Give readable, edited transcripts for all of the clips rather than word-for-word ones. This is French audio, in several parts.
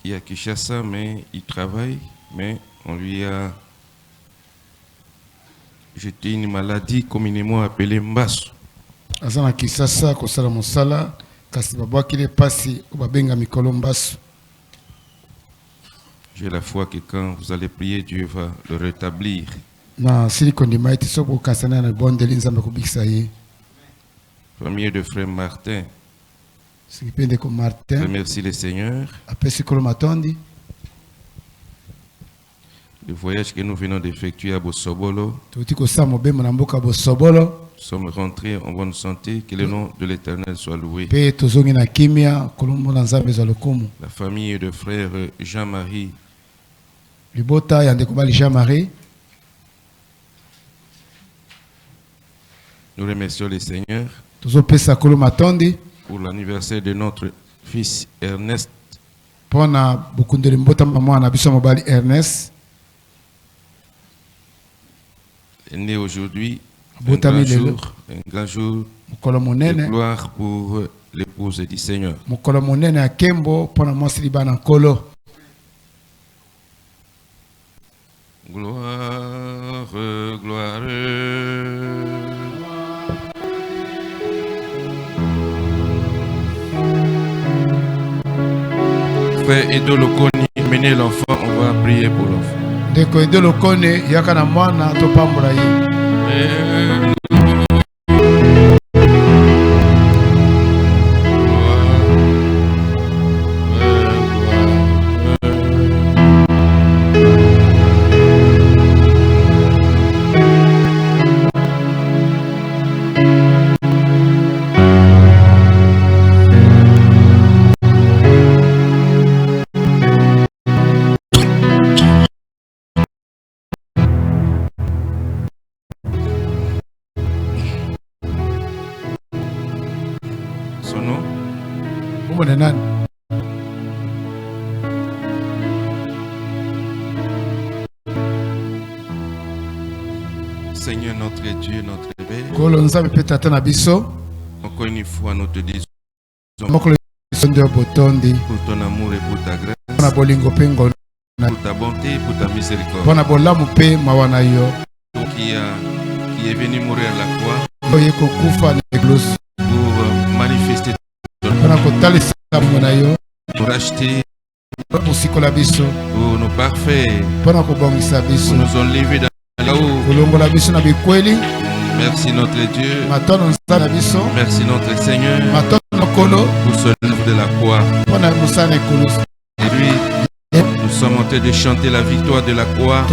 Il est à Kinshasa, mais il travaille, mais on lui a jeté une maladie communément appelée Mbasu. Azana Kinshasa kosala mosala kasi babwakile pasi babenga mikolo Mbasu. J'ai la foi que quand vous allez prier, Dieu va le rétablir. Na siliko ndima iti soko kasana na bondeli nzambe kubikisa ye. Famille de frère Martin. Sikipende ko Martin. Remercie le Seigneur. Apesi kolo matondi. Le voyage que nous venons d'effectuer à Bosobolo. Tuti ko sa mobembo na mboka Bosobolo. Nous sommes rentrés en bonne santé. Que le nom de l'Éternel soit loué. Pe tozongi na kimia kolombo na nzambe za lokumu. La famille de frère Jean-Marie. Libota ya ndeko bali Jean-Marie. Nous remercions le Seigneur. Tozo pesa kolo matondi. Pour l'anniversaire de notre fils Ernest. Pona bukundeli mbota mama na biso mobali Ernest. Est né aujourd'hui un grand jour de gloire pour l'épouse du Seigneur. Mukolo monene akembo pona mwasi libana nkolo. Gloire, gloire. Frère Edo Lokoni, menez l'enfant, on va prier pour l'enfant. Ndeko Edo Lokone yaka na mwana topambola ye. Seigneur notre Dieu, notre Père, encore une fois nous te disons pour ton amour et pour ta grâce, pour ta bonté et pour ta miséricorde, qui est venu mourir à la croix pour manifester pour racheter, pour nous parfaire, pour nous enlever dans merci notre Dieu, merci notre Seigneur pour ce livre de la croix. Et lui, nous sommes en train de chanter la victoire de la croix.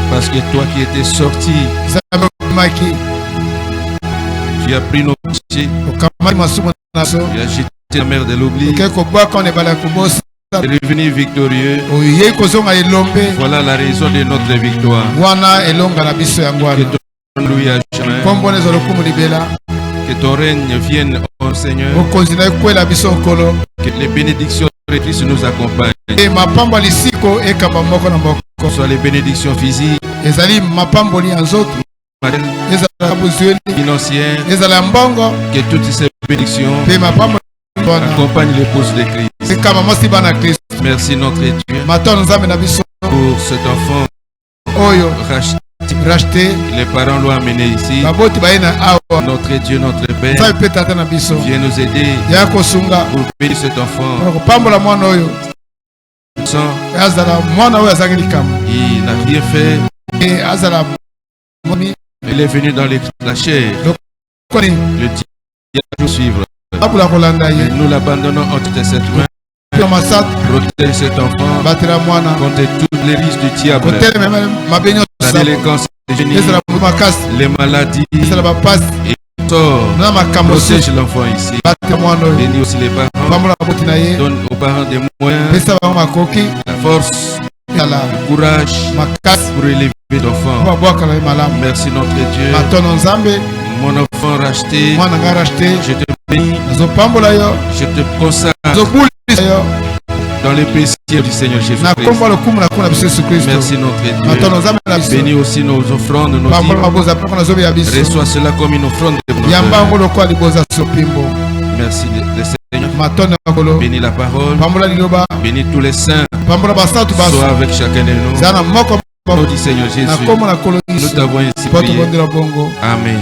Parce que toi qui étais sorti, tu as pris nos péchés, tu as jeté la mer de l'oubli, Revenir victorieux. Voilà la raison de notre victoire. Que ton règne vienne, oh Seigneur. Que les bénédictions nous accompagnent. Que ce soit les bénédictions physiques, financières, que toutes ces bénédictions accompagnent l'épouse de Christ. Merci notre Dieu pour cet enfant racheté. Les parents l'ont amené ici. Notre Dieu, notre Père, viens nous aider pour bénir cet enfant. Il n'a rien fait. Il est venu dans la chair. Le diable nous suivre. Nous l'abandonnons entre tes sept mains. Protège cet enfant contre toutes les risques du diable. La délinquance, les maladies et sort. Protège l'enfant ici. Bénis aussi les parents. Donne aux parents des moyens, la force, le courage pour élever l'enfant. Merci notre Dieu. Mon enfant racheté, je te bénis, je te consacre dans les plaisirs du Seigneur Jésus-Christ. Merci notre Dieu. Bénis aussi nos offrandes, nos dîmes. Reçois cela comme une offrande de bonheur. Merci le Seigneur. Bénis la parole. Bénis tous les saints. Sois avec chacun de nous. Au nom du Seigneur Jésus, nous t'avons ainsi prié. Amen.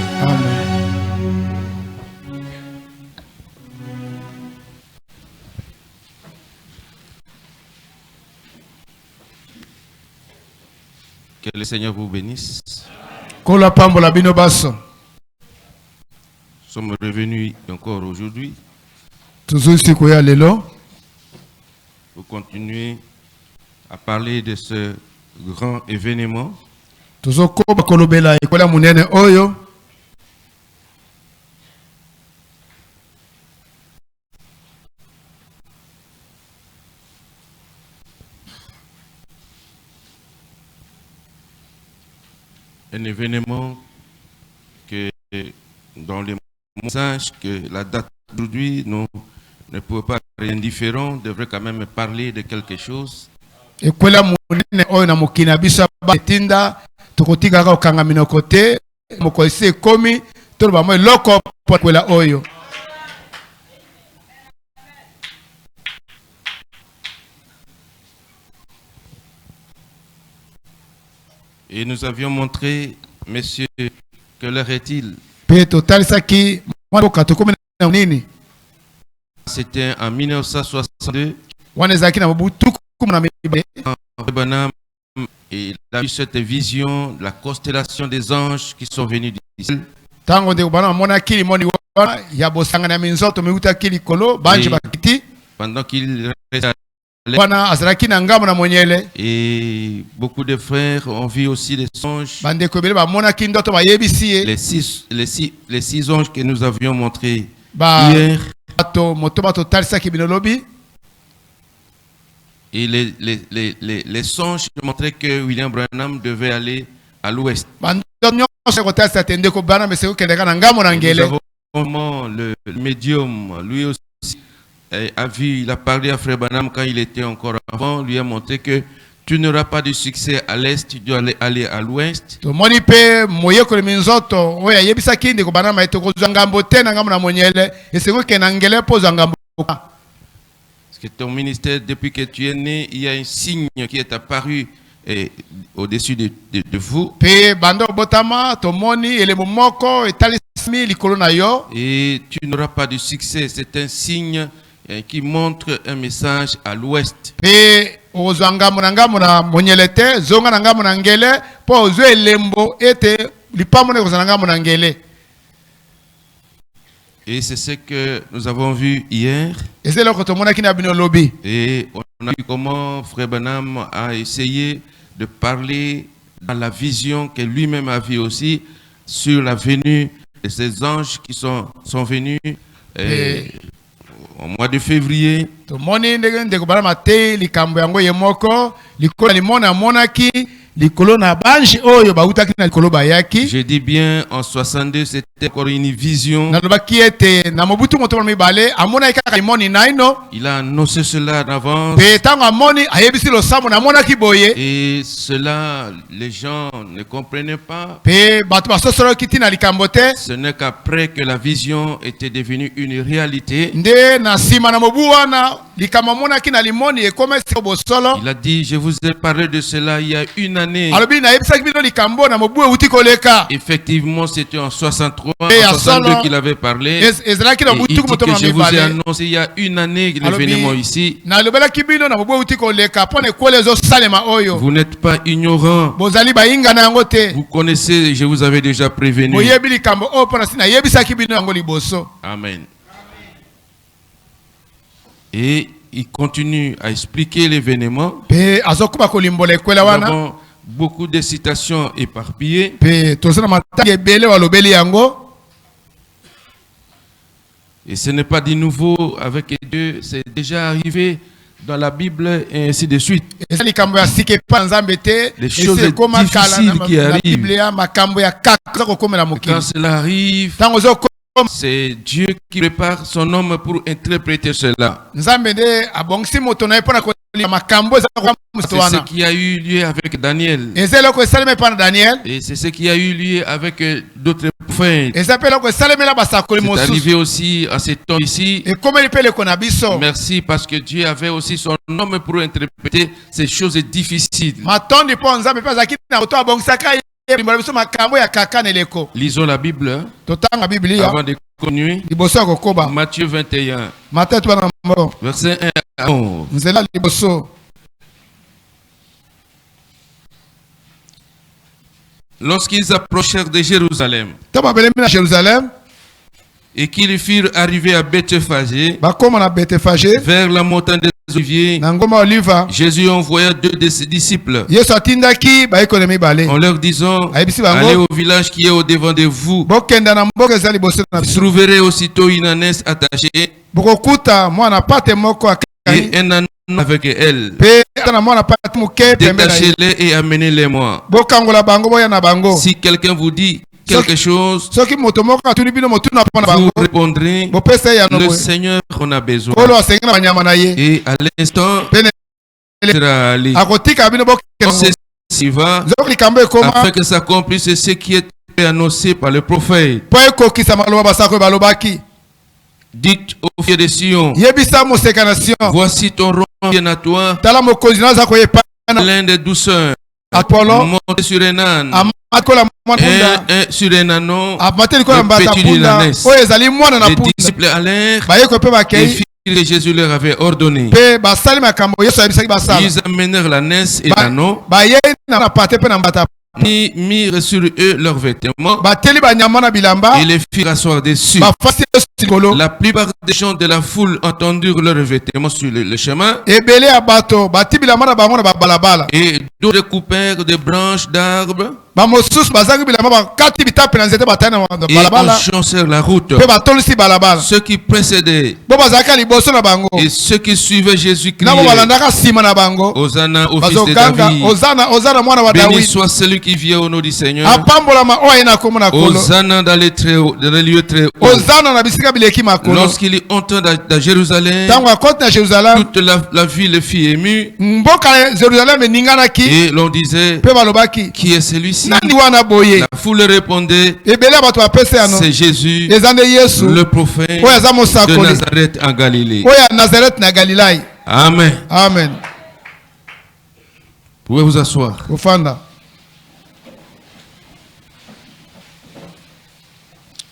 Que le Seigneur vous bénisse. Nous sommes revenus encore aujourd'hui pour continuer à parler de ce grand événement. Un événement que dans les messages que la date d'aujourd'hui nous ne pouvons pas être indifférents, devrait quand même parler de quelque chose. Et nous avions montré, messieurs, quelle heure est-il? C'était en 1962. Et il a eu cette vision de la constellation des anges qui sont venus du ciel. Pendant qu'il restait et beaucoup de frères ont vu aussi les anges. Les six anges que nous avions montrés hier. Et les songes montraient que William Branham devait aller à l'ouest. Le médium, lui aussi, il a parlé à Frère Branham quand il était encore enfant, lui a montré que tu n'auras pas de succès à l'est, tu dois aller à l'ouest. Parce que ton ministère, depuis que tu es né, il y a un signe qui est apparu au-dessus de vous. Et tu n'auras pas de succès. C'est un signe qui montre un message à l'ouest. Et c'est ce que nous avons vu hier. Et on a vu comment Frère Branham a essayé de parler dans la vision que lui-même a vue aussi sur la venue de ces anges qui sont venus. au mois de février. Je dis bien, en 62, c'était encore une vision. Il a annoncé cela d'avance. Et cela, les gens ne comprenaient pas. Ce n'est qu'après que la vision était devenue une réalité. Il a dit, je vous ai parlé de cela il y a une année. Effectivement, c'était en 63, en 62 qu'il avait parlé. Et il dit que je vous ai annoncé il y a une année l'événement ici. Vous n'êtes pas ignorant. Vous connaissez, je vous avais déjà prévenu. Amen. Et il continue à expliquer l'événement. Nous avons beaucoup de citations éparpillées. Et ce n'est pas du nouveau avec Dieu, c'est déjà arrivé dans la Bible et ainsi de suite. Les choses difficiles qui arrivent. Quand cela arrive, c'est Dieu qui prépare son homme pour interpréter cela. C'est ce qui a eu lieu avec Daniel. Et c'est ce qui a eu lieu avec d'autres prophètes. C'est arrivé aussi à cet homme ici. Merci parce que Dieu avait aussi son homme pour interpréter ces choses difficiles. Lisons la Bible avant de continuer. Matthieu 21, verset 1 à 11. Lorsqu'ils approchèrent de Jérusalem et qu'ils furent arrivés à Bethphagée, vers la montagne des Oliviers, Jésus envoya 2 de ses disciples en leur disant, allez au village qui est au devant de vous. Vous trouverez aussitôt une ânesse attachée et un âne avec elle. Détachez-les et amenez-les-moi. Si quelqu'un vous dit quelque chose, vous répondrez, le Seigneur en a besoin. Et à l'instant, il sera allé. Va afin que s'accomplisse ce qui est annoncé par le prophète. Dites aux filles de Sion, voici ton roi vient à toi, plein de douceur, monte sur un âne, sur un ânon, le petit d'une ânesse. Les disciples allèrent et firent que Jésus leur avait ordonné. Ils amenèrent l'ânesse et l'ânon, ils mirent sur eux leurs vêtements et les firent asseoir dessus. La plupart des gens de la foule entendirent leurs vêtements sur le chemin et d'autres coupèrent des branches d'arbres et enchancèrent la route. Ceux qui précédaient et ceux qui suivaient Jésus criaient, Hosanna au fils de David, béni soit celui qui vient au nom du Seigneur, Hosanna dans les lieux très hauts. Lorsqu'il entend à Jérusalem, toute la ville fut émue et l'on disait, qui est celui-ci? La foule répondait, c'est Jésus, le prophète de Nazareth en Galilée. Amen. Amen. Vous pouvez vous asseoir.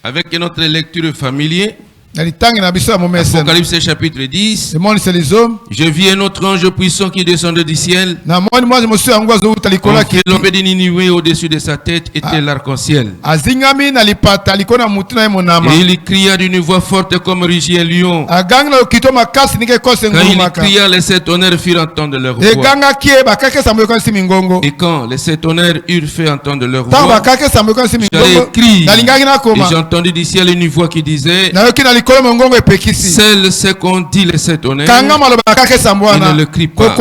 Avec notre lecture familière, Apocalypse chapitre 10. Je vis un autre ange puissant qui descendait du ciel. L'enveloppe de Ninive au-dessus de sa tête était l'arc-en-ciel. Et il cria d'une voix forte comme rugit un lion. Quand il cria, les 7 tonnerres firent entendre leur voix. Et quand les 7 tonnerres eurent fait entendre leur voix, j'allais crier. Et j'ai entendu du ciel une voix qui disait, Seul ce qu'on dit les s'étonner. Il ne le crie pas.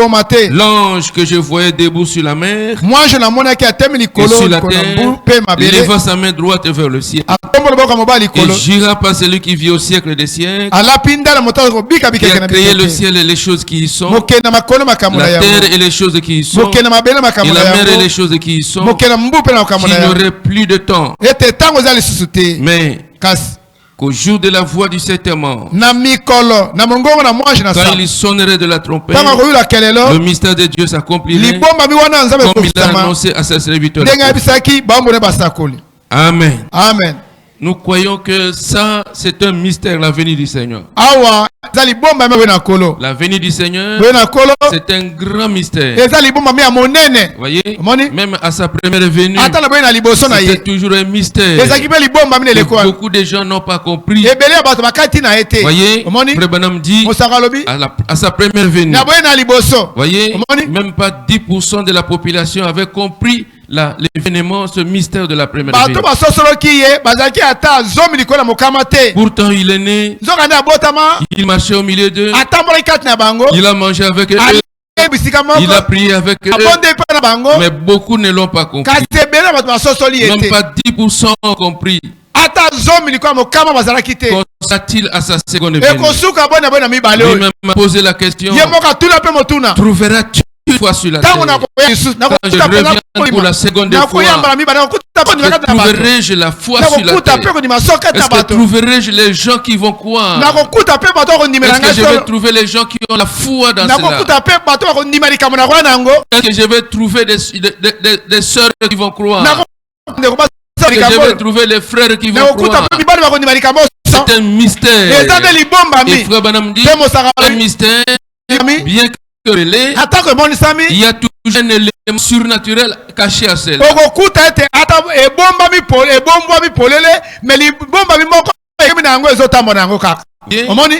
L'ange que je voyais debout sur la mer et sur la terre, il leva sa main droite vers le ciel. Il jura par celui qui vit au siècle des siècles, qui a créé le ciel et les choses qui y sont, la terre et les choses qui y sont, et la mer et les choses qui y sont, qui n'aurait plus de temps. Mais qu'au jour de la voix du serment, quand il sonnerait de la trompette, le mystère de Dieu s'accomplirait comme il a annoncé à ses serviteurs. Amen. Amen. Nous croyons que ça, c'est un mystère, la venue du Seigneur. La venue du Seigneur, c'est un grand mystère. Vous voyez, même à sa première venue, c'était toujours un mystère. Beaucoup de gens n'ont pas compris. Vous voyez, Frère Branham dit, à sa première venue, vous voyez, même pas 10% de la population avait compris l'événement, ce mystère de la première venue. Pourtant il est né, il marchait au milieu d'eux, il a mangé avec eux, il a prié avec eux, mais beaucoup ne l'ont pas compris. Même pas 10% ont compris. Qu'est-il à sa seconde venue? Lui-même m'a posé la question, trouveras-tu foi sur la terre? Quand je reviens pour la seconde fois, trouverai-je la foi sur la terre? Est-ce que trouverai-je les gens qui vont croire? Est-ce que je vais trouver les gens qui ont la foi dans cela? Est-ce que je vais trouver des sœurs qui vont croire? Est-ce que je vais trouver les frères qui vont croire? C'est un mystère. Et Frère Branham dit, un mystère, bien que il y a toujours un élément surnaturel caché à cela.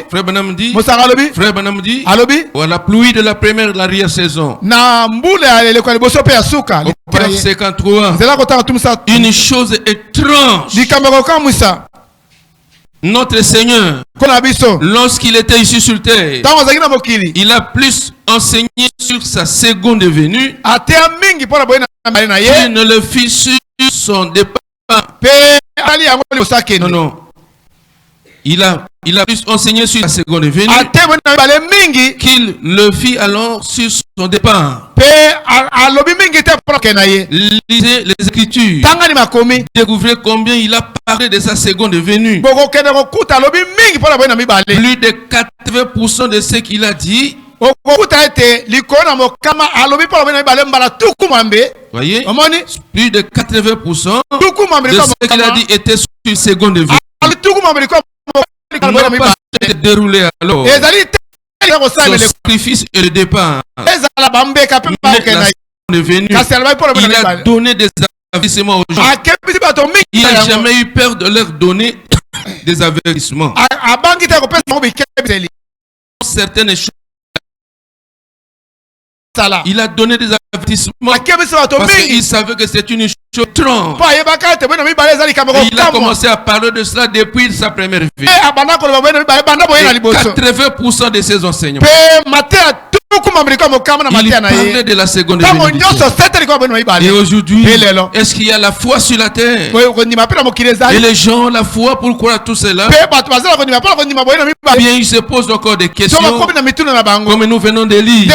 Frère Branham dit, la pluie de la première de l'arrière-saison. Paragraphe 53. Une chose étrange. Notre Seigneur, lorsqu'il était ici sur terre, il a plus enseigné sur sa seconde venue qu'il ne le fit sur son départ. Non, non. Il a plus enseigné sur la seconde venue qu'il le fit alors sur son départ. Lisez les Écritures. Découvrez combien il a parlé de sa seconde venue. Plus de 80% de ce qu'il a dit. Voyez, plus de 80% de ce qu'il a dit était sur une seconde venue. Non pas déroulé alors. Son sacrifice et le départ. Mais la seconde venue, il a donné des avertissements aux gens. Il n'a jamais eu peur de leur donner des avertissements. Certaines choses. Il a donné des avertissements parce qu'il savait que c'est une chose étrange. Il a commencé à parler de cela depuis sa première vie. 80% de ses enseignements, il parlait de la seconde venue. Et aujourd'hui, est-ce qu'il y a la foi sur la terre? Et les gens ont la foi pour croire tout cela? Bien, il se pose encore des questions comme nous venons de lire.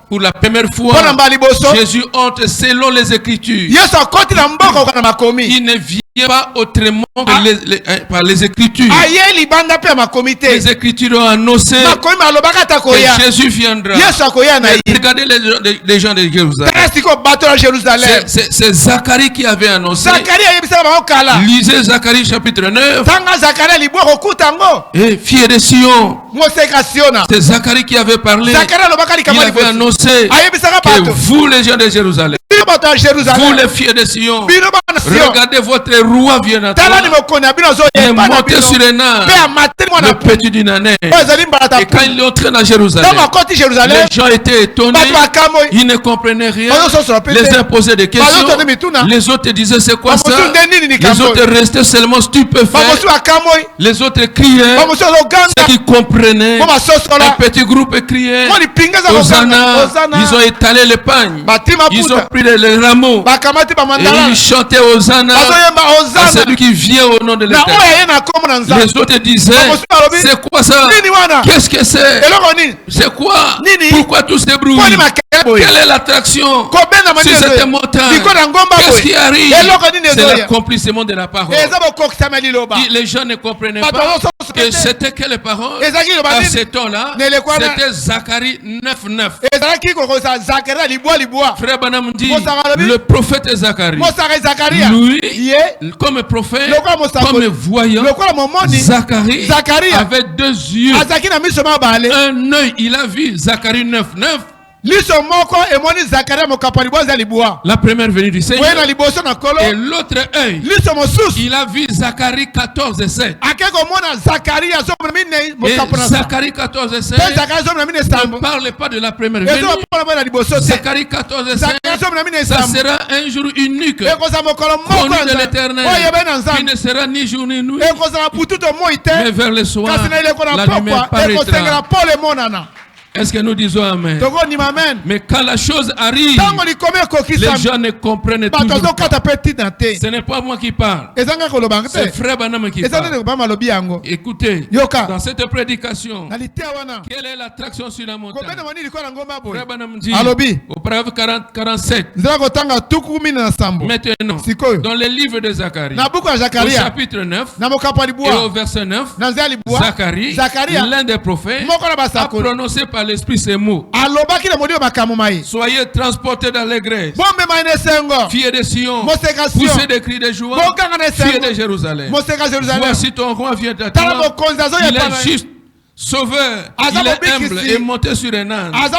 Pour la première fois, Jésus entre selon les Écritures. Il ne vient pas autrement que par les Écritures. Les Écritures ont annoncé que Jésus viendra. Regardez les gens de Jérusalem. C'est Zacharie qui avait annoncé. Lisez Zacharie chapitre 9. Et fier de Sion. C'est Zacharie qui avait parlé. Il avait annoncé que vous, les gens de Jérusalem, Vous les filles de Sion, regardez votre roi vient à toi. Et montez sur les nains, le petit du nanet. Et quand il est entré dans Jérusalem, les gens étaient étonnés, ils ne comprenaient rien. Les uns posaient des questions, les autres disaient c'est quoi ça? Les autres restaient seulement stupéfaits. Les autres criaient, ceux qui comprenaient, un petit groupe criait Hosanna. Ils ont étalé les pagnes, ils ont pris les rameaux et ils chantaient Hosanna à celui qui vient au nom de l'Éternel. Les autres disaient c'est quoi ça? Qu'est-ce que c'est? C'est quoi? Pourquoi tous ces bruits? Quelle est l'attraction sur cette montagne? Qu'est-ce qui arrive? C'est l'accomplissement de la parole. Les gens ne comprenaient pas que c'était quelle parole. À ce temps-là, c'était Zacharie 9:9. Frère Branham dit, le prophète Zacharie, lui, comme prophète, comme voyant, Zacharie avait deux yeux. Un œil, il a vu Zacharie 9:9. La première venue du Seigneur. Et l'autre œil, il a vu Zacharie 14:7. Et Zacharie 14:7 ne parle pas de la première venue. Zacharie 14:7, ça sera un jour unique, connu de l'Éternel, qui ne sera ni jour ni nuit, mais vers le soir, la lumière paraîtra. Est-ce que nous disons Amen? Mais quand la chose arrive, les gens ne comprennent toujours pas. Ce n'est pas moi qui parle, c'est Frère Branham qui parle. Écoutez, dans cette prédication, quelle est l'attraction sur la montagne? Frère Branham dit au paragraphe 47, maintenant, dans le livre de Zacharie, au chapitre 9 et au verset 9, Zacharie, l'un des prophètes, a prononcé par l'Esprit ces mots. Soyez transportés dans les grèces, filles de Sion, poussez des cris de joie, filles de Jérusalem. Voici ton roi vient à toi, il est juste, sauveur, il est humble et monté sur un âne, sur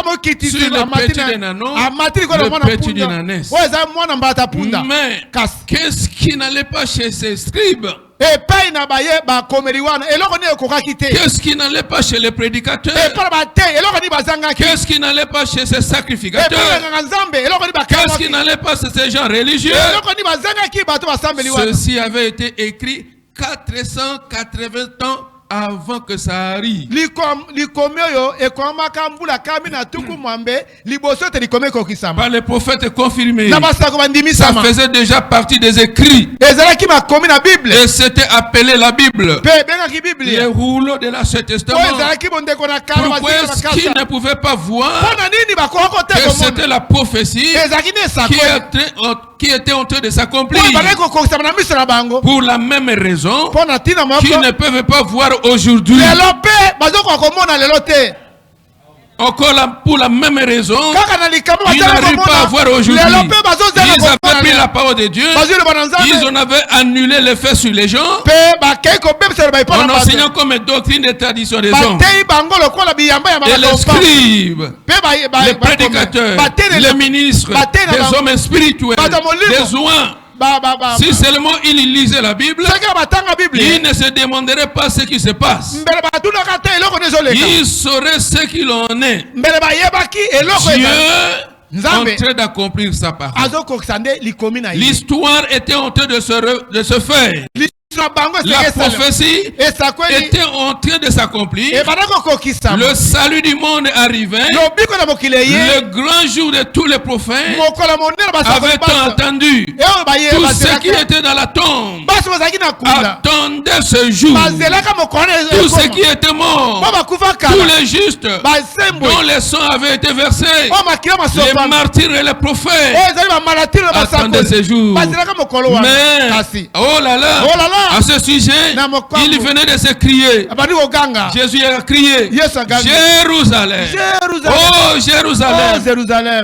le petit des nanos, le petit du nanès. Mais qu'est-ce qui n'allait pas chez ces scribes? Qu'est-ce qui n'allait pas chez les prédicateurs? Qu'est-ce qui n'allait pas chez ces sacrificateurs? Qu'est-ce qui n'allait pas chez ces gens religieux? Ceci avait été écrit 480 ans avant que ça arrive. Par les prophètes confirmés, ça faisait déjà partie des écrits. Et c'était appelé la Bible. Les rouleaux de l'Ancien Testament. Pourquoi est-ce qu'ils ne pouvaient pas voir que c'était la prophétie qui était en train de s'accomplir? Pour la même raison qu'ils ne peuvent pas voir aujourd'hui. Encore pour la même raison, ils n'arrivent pas à voir aujourd'hui. Ils avaient pris la parole de Dieu, ils en avaient annulé l'effet sur les gens, en enseignant comme doctrine des traditions des hommes. Et les scribes, les prédicateurs, les ministres, les hommes spirituels, les oins, si seulement ils lisaient la Bible, ils ne se demanderaient pas ce qui se passe. Ils sauraient ce qu'il en est. Dieu est en train d'accomplir sa parole. L'histoire était en train de se faire. La prophétie était en train de s'accomplir. Le salut du monde arrivait. Le grand jour de tous les prophètes avait entendu. Tous ceux qui étaient dans la tombe attendaient ce jour. Tous ceux qui étaient morts, tous les justes dont les sangs avaient été versés, les martyrs et les prophètes attendaient ce jour. Mais, oh là là, À ce sujet, il venait de se crier. Jésus a crié, Jérusalem, oh Jérusalem,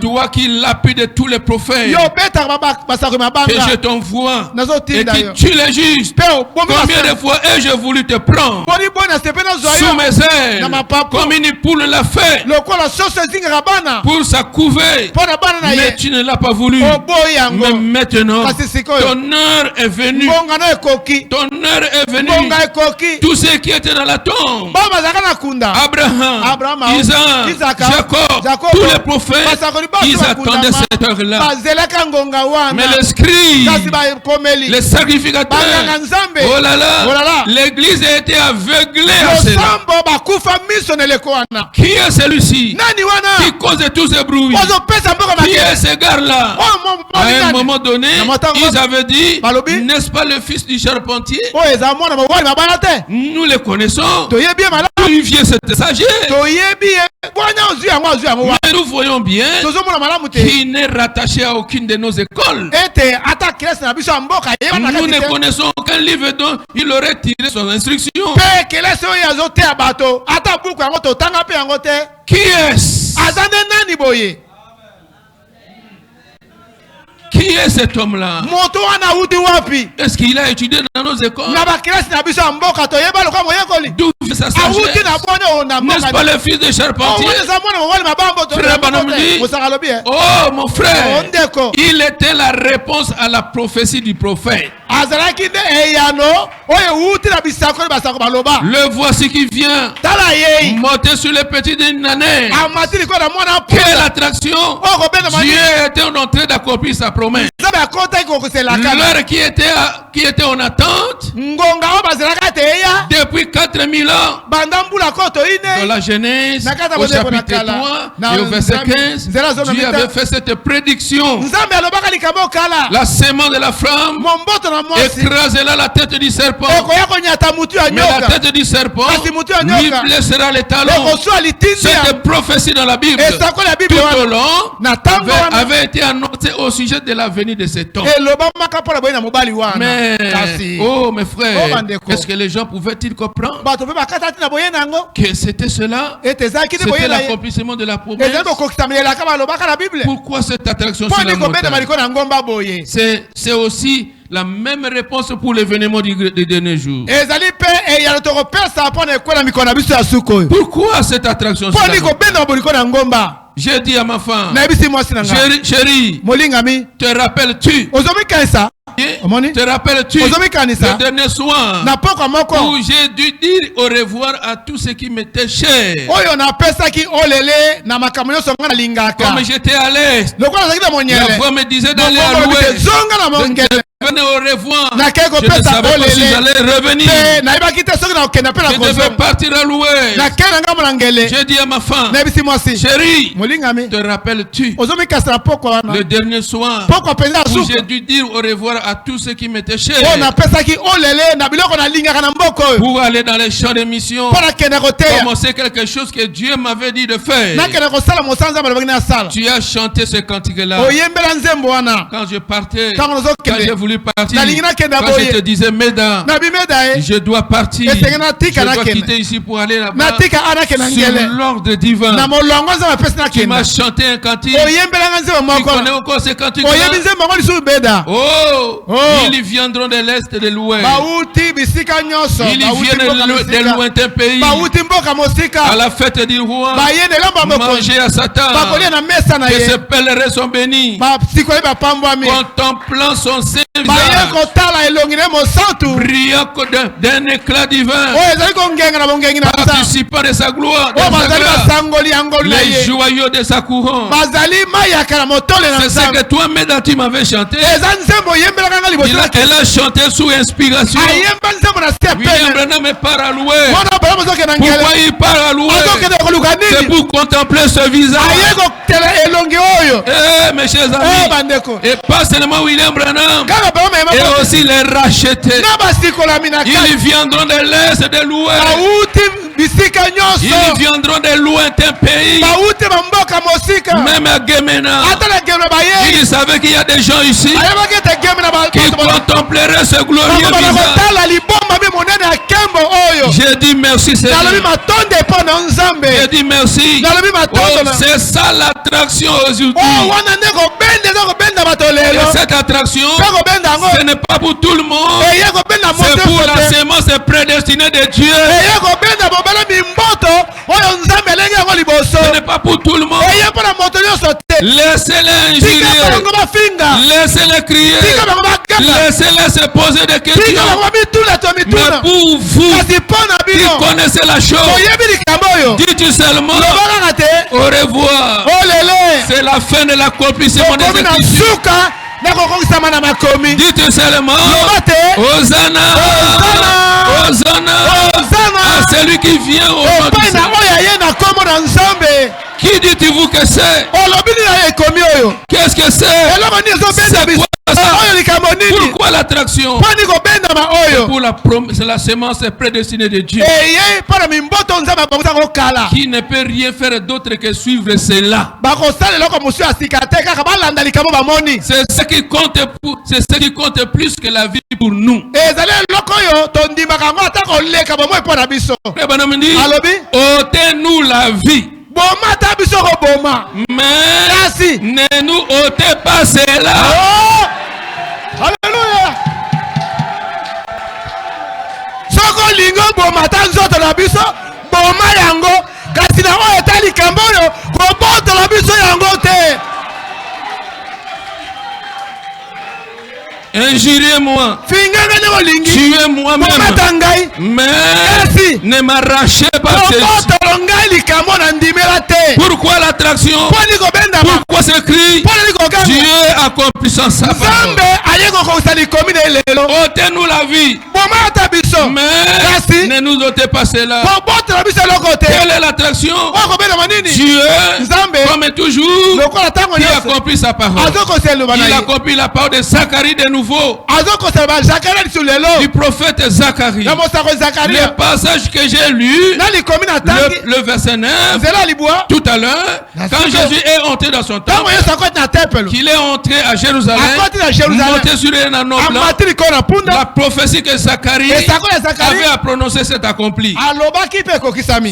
toi qui lapide de tous les prophètes, que je t'envoie et qui tue les justes. Combien de fois ai-je voulu te prendre sous mes ailes, comme une poule l'a fait pour sa couvée, mais tu ne l'as pas voulu. Mais maintenant, ton heure est venue. Ton heure est venue. Tous ceux qui étaient dans la tombe, Abraham, Isaac, Jacob, tous les prophètes, ils attendaient cette heure-là. Mais les scribes, les sacrificateurs, oh là là, l'église a été aveuglée à cela. Qui est celui-ci qui cause tous ces bruits? Qui est ce gars-là? À un moment donné, ils avaient dit, n'est-ce pas le fils du charpentier? Nous le connaissons. D'où vient cet messager? Mais nous voyons bien qu'il n'est rattaché à aucune de nos écoles. Nous ne connaissons aucun livre dont il aurait tiré son instruction. Qui est-ce? Qui est cet homme-là? Est-ce qu'il a étudié dans nos écoles? D'où vient sa sagesse? N'est-ce pas le fils de charpentier? Frère Branham dit, oh mon frère, il était la réponse à la prophétie du prophète. Le voici qui vient monter sur les petits d'Inané. Quelle attraction! Dieu était en train d'accomplir sa promesse. L'heure qui était en attente depuis 4000 ans. Dans la Genèse, au chapitre 3 et au verset 15, Dieu avait fait cette prédiction. La sémence de la flamme écrasera la tête du serpent. Mais la tête du serpent lui blessera les talons. Cette prophétie dans la Bible tout au long avait été annoncée au sujet de la venue de cet homme. Mais, oh mes frères, est-ce que les gens pouvaient-ils comprendre que c'était cela? C'était l'accomplissement de la promesse. Pourquoi cette attraction sur la montagne? C'est aussi la même réponse pour l'événement du dernier jour. Pourquoi cette attraction sur la montagne? J'ai dit à ma femme, chérie, te rappelles-tu? Te rappelles-tu le dernier soir où j'ai dû dire au revoir à tout ce qui m'était cher? Comme j'étais à l'est, la voix me disait d'aller à l'ouest. Venez au revoir. Je ne savais pas si j'allais revenir. Je devais partir à l'ouest. J'ai dit à ma femme, chérie, te rappelles-tu le dernier soir où j'ai dû dire au revoir à tous ceux qui m'étaient chers pour aller dans les champs de mission, commencer quelque chose que Dieu m'avait dit de faire? Tu as chanté ce cantique-là quand je partais, quand j'ai voulu partir, quand je te disais Méda, je dois partir, je dois quitter ici pour aller là-bas sur l'ordre divin. Tu m'as chanté un cantique. Tu connais encore ce cantique-là? Ils viendront de l'est et de l'ouest. Ils viennent de lointains pays à la fête du roi, manger à sa table. Que ses pèlerins sont bénis, contemplant son saint visage, brillant d'un éclat divin, participant de sa gloire, les joyaux de sa couronne. C'est ce que toi, Méda, tu m'avais chanté. Elle a chanté sous inspiration. William Branham part à l'ouest. Pourquoi il part à l'ouest? C'est pour contempler ce visage. Mes chers amis, et pas seulement William Branham, et aussi les rachetés. Ils viendront de l'est et de l'ouest. Ils viendront de lointains pays. Même à Gemena. Ils savaient qu'il y a des gens ici qui contempleraient ce glorieux visage. J'ai dit merci Seigneur. J'ai dit merci. Oh, c'est ça l'attraction aujourd'hui. Et cette attraction, ce n'est pas pour tout le monde. C'est pour la sémence prédestinée de Dieu. Ce n'est pas pour tout le monde. Laissez-les injurier. Laissez-les crier. Laissez-les se poser des questions. Mais pour vous qui connaissez la chose, dites seulement au revoir. C'est la fin de l'accomplissement des Écritures. Dites seulement Hosanna, Hosanna à celui qui vient au nom du Seigneur. Qui dites-vous que c'est? Qu'est-ce que c'est? C'est quoi ça? Pourquoi l'attraction? C'est la sémence prédestinée de Dieu qui ne peut rien faire d'autre que suivre cela. C'est ce qui compte plus que la vie pour nous. Ôtez-nous la vie. Mais ne nous ôtez pas cela. Alléluia. Soko lingo bomata nzoto na biso boma yango kasi na oyo etali kamboyo ko boto na biso yango te. Injuriez-moi, tuez-moi même, mais ne m'arrachez pas ceci. Pourquoi l'attraction? Pourquoi ce cri? Dieu accomplissant sa parole. Ôtez-nous la vie, mais ne nous ôtez pas cela. Quelle est l'attraction? Dieu, comme toujours, qui accomplit sa parole. Il accomplit la parole de Zacharie de nouveau. Du prophète Zacharie. Le passage que j'ai lu, le verset 9, tout à l'heure, quand Jésus est entré dans son temple, qu'il est entré à Jérusalem, monté sur un anneau blanc, la prophétie que Zacharie avait à prononcer s'est accomplie.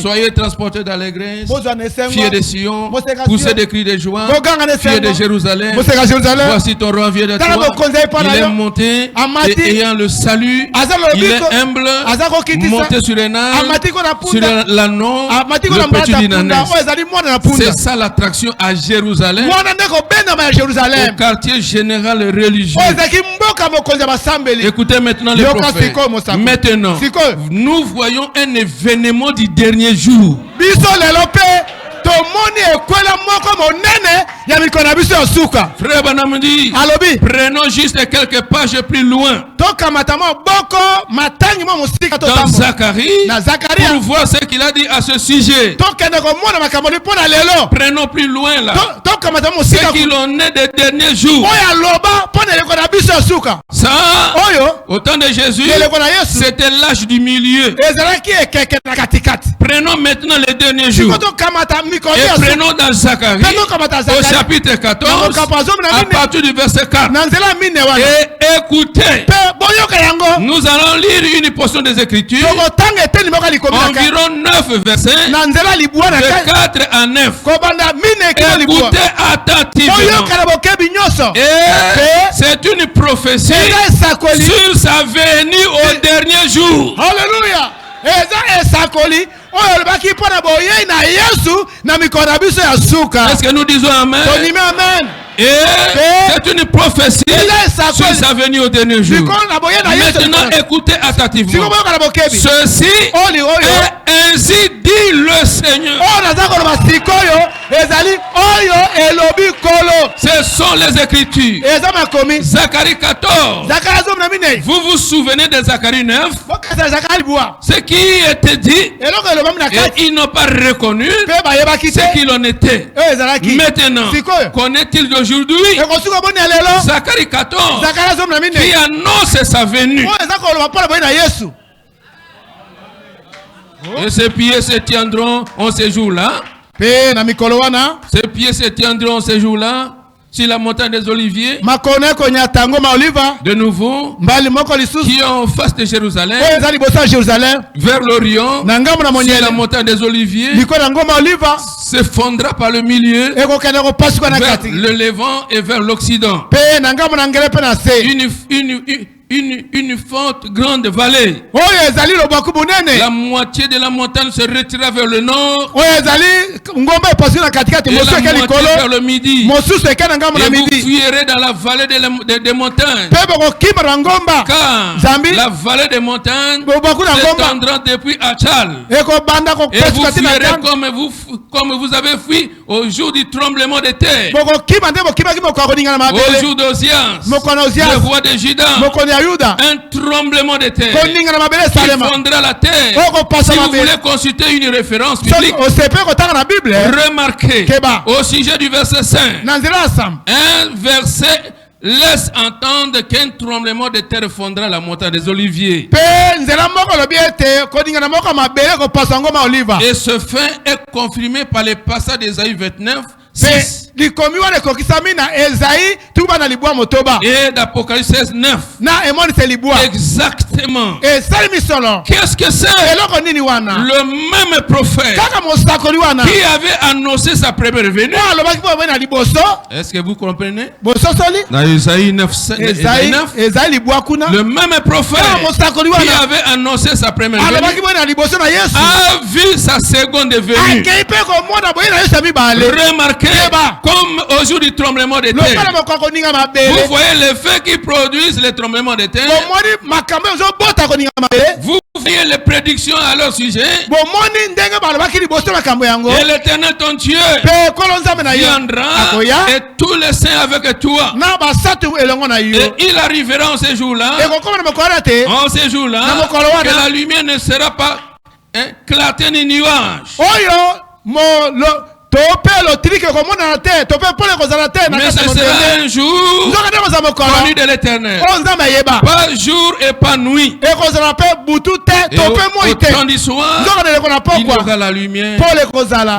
Soyez transportés d'allégresse, fiers de Sion, poussez des cris de joie, fiers de Jérusalem. Voici ton roi vient de toi. Il est monté et ayant le salut, il est humble, monté sur un âne, sur l'anneau, le petit d'une. C'est ça l'attraction à Jérusalem, au quartier général religieux. Écoutez maintenant les prophètes. Maintenant, nous voyons un événement du dernier jour. Frère Branham dit, prenons juste quelques pages plus loin dans Zacharie pour voir ce qu'il a dit à ce sujet. Prenons plus loin là ce qu'il en est des derniers jours. Ça, au temps de Jésus, c'était l'âge du milieu. Prenons maintenant les derniers jours et prenons dans Zacharie au chapitre 14 à partir du verset 4 et écoutez. Nous allons lire une portion des Écritures, environ 9 versets, de 4 à 9. Écoutez attentivement. Et c'est une prophétie sur sa venue au dernier jour. Alléluia. Est-ce que nous disons amen? Et c'est une prophétie sur sa venue au dernier jour. Maintenant, écoutez attentivement. Ceci est ainsi dit le Seigneur. Ce sont les Écritures. Zacharie 14. Vous vous souvenez de Zacharie 9? Ce qui était dit, et ils n'ont pas reconnu ce qu'il en était. Maintenant, qu'en-est-il d'aujourd'hui? Zacharie 14 qui annonce sa venue. Et ces pieds se tiendront en ce jour-là. Ces pieds se tiendront en ce jour-là. Sur la montagne des Oliviers, de nouveau, qui est en face de Jérusalem, vers l'Orient, sur la montagne des Oliviers, se fondra par le milieu, vers le Levant et vers l'Occident. Une forte grande vallée. La moitié de la montagne se retira vers le nord. Et la moitié vers le midi. Et vous fuirez dans la vallée des montagnes. Car la vallée des montagnes s'étendra depuis Achal. Et vous fuirez comme vous avez fui au jour du tremblement de terre. Au jour d'Ozias, le roi de Juda. Un tremblement de terre qui fondra la terre. Si vous voulez consulter une référence biblique, remarquez au sujet du verset 5, un verset laisse entendre qu'un tremblement de terre fondra la montagne des Oliviers. Et ce fait est confirmé par les passages d'Ésaïe 29, 6. Et d'Apocalypse 16, 9. Exactement. Qu'est-ce que c'est? Le même prophète qui avait annoncé sa première venue. Est-ce que vous comprenez? Dans Ésaïe 9, le même prophète qui avait annoncé sa première venue a vu sa seconde venue. Remarquez, comme au jour du tremblement de terre, vous voyez les faits qui produisent les tremblements de terre. Vous voyez les prédictions à leur sujet. Et l'Éternel ton Dieu viendra et tous les saints avec toi. Et il arrivera en ce jour-là, que la lumière ne sera pas éclatée ni nuage. Mais ce sera un jour connu de l'Éternel. Pas jour et pas nuit. Et au temps du soir, il y aura la lumière.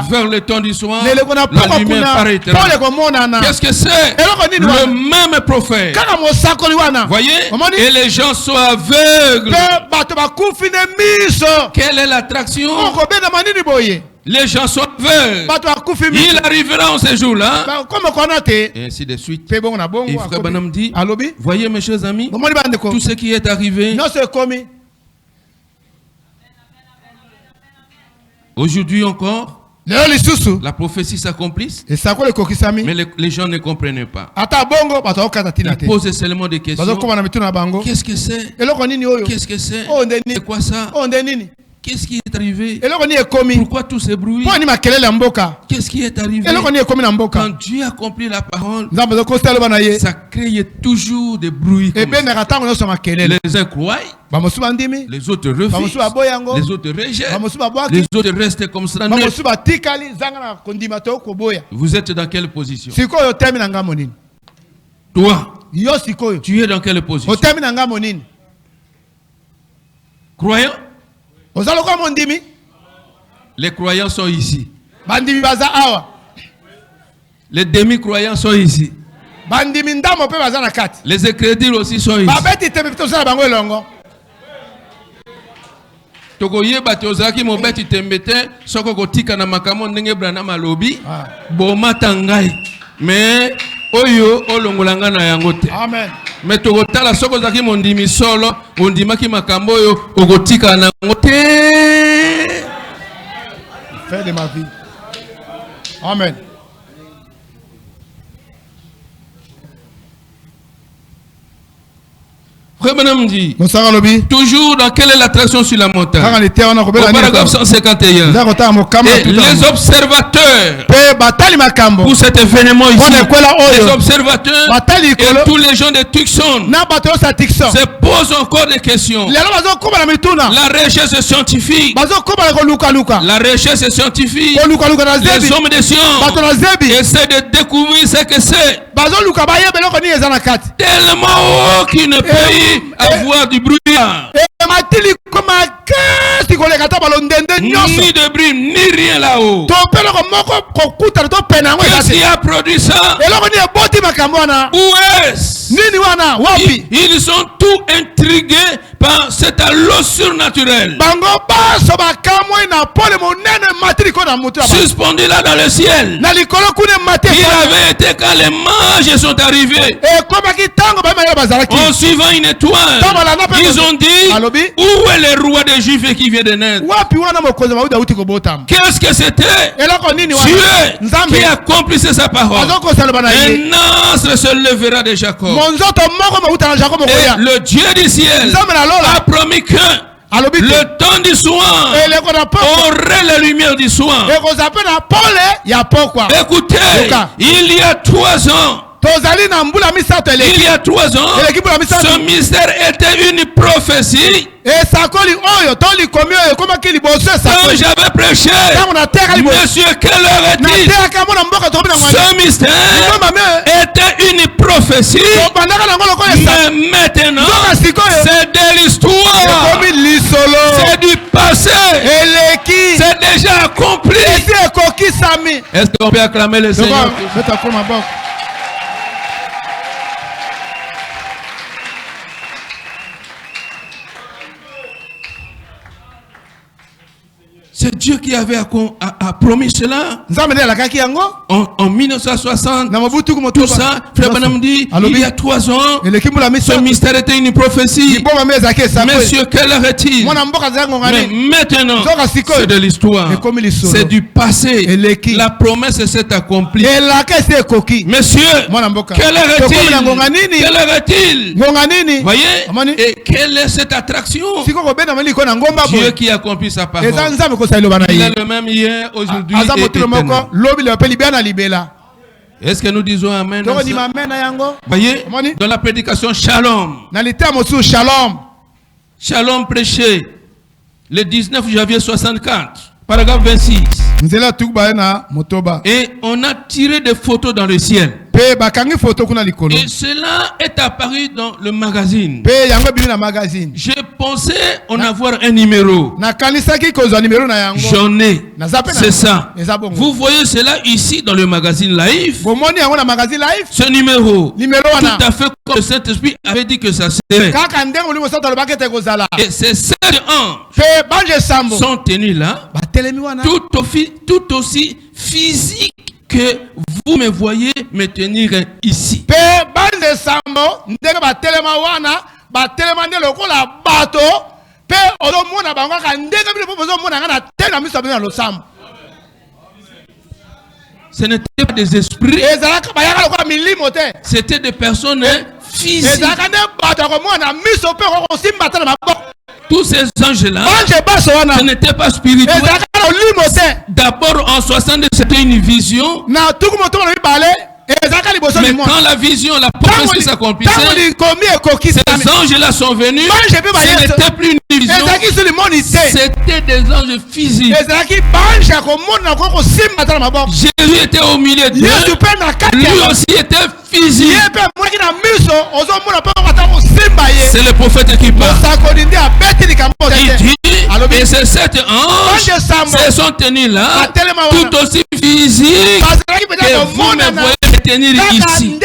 Vers le temps du soir, la lumière paraîtra. Qu'est-ce que c'est? Le même prophète. Voyez? Et les gens sont aveugles. Quelle est l'attraction? Les gens sont aveugles. Il arrivera en ce jour-là. Et ainsi de suite. Et Frère Branham dit, voyez mes chers amis, tout ce qui est arrivé aujourd'hui encore, la prophétie s'accomplisse, mais les gens ne comprennent pas. Ils posent seulement des questions. Qu'est-ce que c'est? Qu'est-ce que c'est? C'est quoi ça? Qu'est-ce qui est arrivé? Pourquoi tout ce bruit? Qu'est-ce qui est arrivé? Quand Dieu a accompli la parole, ça crée toujours des bruits comme ça. Les uns croient, les autres refusent, les autres rejettent, les autres restent comme ça. Vous êtes dans quelle position? Toi, tu es dans quelle position? Croyant? Les croyants sont ici. Les demi-croyants sont ici. Les incrédules aussi sont ici. Tokoyeba tozaki mobeti tembete soko kotika na makamo ndenge Branham alobi bomata ngai mais oyo olongolanga na yango te. Amen. Mais tokotala soko zaki mondimi solo ondimaki makambo oyo okotika na yango te. Fin de ma vie. Amen. Toujours dans quelle est l'attraction sur la montagne? Au paragraphe 151. Et les observateurs pour cet événement ici, les observateurs et tous les gens de Tucson se posent encore des questions. La recherche scientifique, les hommes de science essaient de découvrir ce que c'est. Tellement aucun pays avoir du brouillard. Ni de brime, ni rien là-haut. Qu'est-ce qui a produit ça? Où est-ce? Ils sont tous intrigués par cette allure surnaturelle. Suspendu là dans le ciel. Il avait été quand les mages sont arrivés. En suivant une étoile, ils ont dit, où est le roi des Juifs qui vient de naître? Qu'est-ce que c'était? Dieu qui accomplissait sa parole. Un astre se levera de Jacob. Et le Dieu du ciel a promis que le temps du soir aurait la lumière du soir. Écoutez, il y a 3 ans, ce mystère était une prophétie. Quand j'avais prêché, monsieur, quelle heure est-il? Ce mystère était une prophétie. Mais maintenant, c'est de l'histoire. C'est du passé. C'est déjà accompli. Est-ce qu'on peut acclamer le Seigneur? C'est Dieu qui avait promis cela. En 1960, tout ça, Frère Branham dit, il y a 3 ans, ce mystère était une prophétie. Monsieur, quelle heure est-il? Mais maintenant, c'est de l'histoire. C'est du passé. La promesse s'est accomplie. Monsieur, quelle heure est-il? Quelle heure est-il? Voyez? Et quelle est cette attraction? Dieu qui accomplit sa parole. Il est le même hier, aujourd'hui et éternellement. Est-ce que nous disons amen? Voyez, dans la prédication Shalom, Shalom prêché le 19 janvier 64, paragraphe 26. Et on a tiré des photos dans le ciel. Et cela est apparu dans le magazine. J'ai pensé en avoir un numéro. J'en ai. C'est ça. Vous voyez cela ici dans le magazine Life. Ce numéro, tout à fait comme le Saint-Esprit avait dit que ça serait. Et ces 7 anges sont tenus là, tout aussi physiques que vous me voyez me tenir ici. Ce n'était pas des esprits, c'était des personnes physiques. Tous ces anges-là, ce n'était pas spirituel. D'abord en 60, c'était une vision. Mais quand la vision, la prophétie s'accomplissait, ces anges-là sont venus. Ce n'était plus une vision, c'était des anges physiques. Jésus était au milieu d'eux. Lui aussi était physique. C'est le prophète qui parle. Il dit, et ces 7 anges se sont tenus là, tout aussi physiques que vous me voyez tenir ici.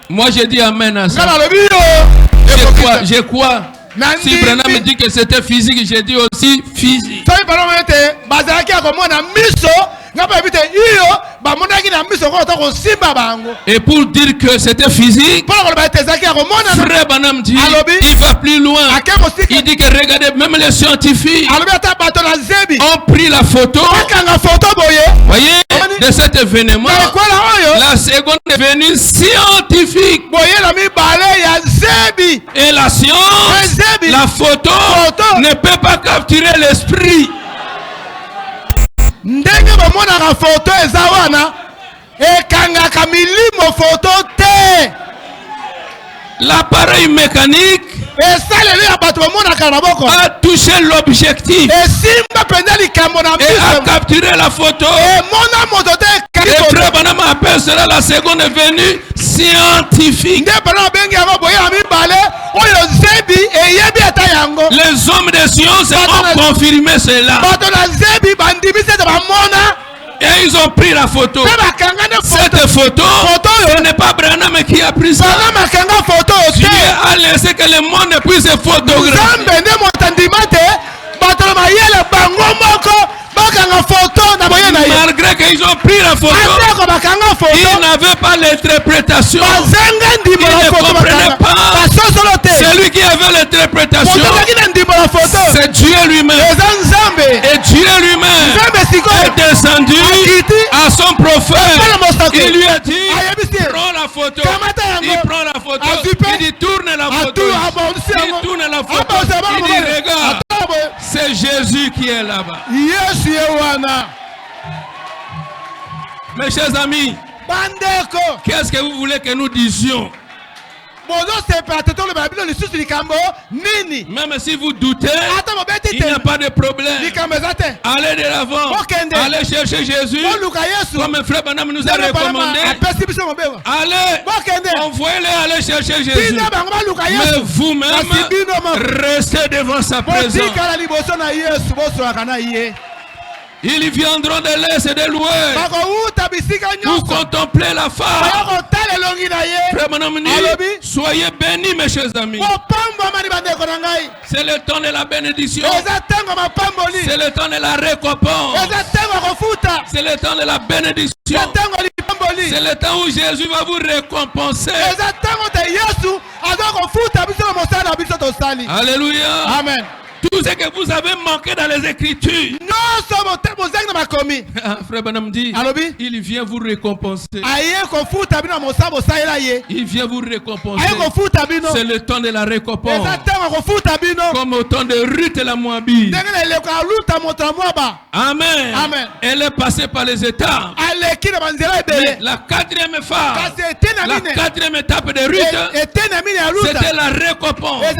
Moi j'ai dit amen à ça. J'ai quoi? Si Branham me dit que c'était physique, j'ai dit aussi physique. Et pour dire que c'était physique, Frère Branham dit, il va plus loin. Il dit que regardez, même les scientifiques ont pris la photo, voyez, de cet événement. La seconde est venue scientifique. Et la science, la photo ne peut pas capturer l'esprit. Ndenge bamonaka photo eza wana ekangaka milimo photo te. L'appareil mécanique a touché l'objectif et a capturé la photo. Et Frère Branham appelle ce sera la seconde venue scientifique. Les hommes de science ont confirmé cela. Et ils ont pris la photo. Cette photo, ce n'est pas Branham qui a pris ça. Dieu a laissé que le monde puisse se photographier. Malgré qu'ils ont pris la photo, ils n'avaient pas l'interprétation. Ils ne comprenaient pas. Celui qui avait l'interprétation, c'est Dieu lui-même. Et Dieu lui-même est descendu à son prophète. Il lui a dit, prends la photo. Il prend la photo. Il dit, tourne la photo. Il tourne la photo. Il dit, regarde. C'est Jésus qui est là-bas. Mes chers amis, qu'est-ce que vous voulez que nous disions? Même si vous doutez, il n'y a pas de problème. Allez de l'avant. Allez chercher Jésus. Comme frère Branham nous a recommandé. Allez, envoyez-les aller chercher Jésus. Mais vous-même, restez devant sa présence. Ils viendront de l'est et de l'ouest pour contempler la face. Frère Branham dit, soyez bénis mes chers amis. C'est le temps de la bénédiction. C'est le temps de la récompense. C'est le temps de la bénédiction. C'est le temps où Jésus va vous récompenser. Alléluia. Amen. Tout ce que vous avez manqué dans les Écritures. Frère Branham dit, il vient vous récompenser. Il vient vous récompenser. C'est le temps de la récompense. Comme au temps de Ruth et la Moabite. Amen. Amen. Elle est passée par les étapes. Mais la quatrième phase, la quatrième étape de Ruth, c'était la récompense. Et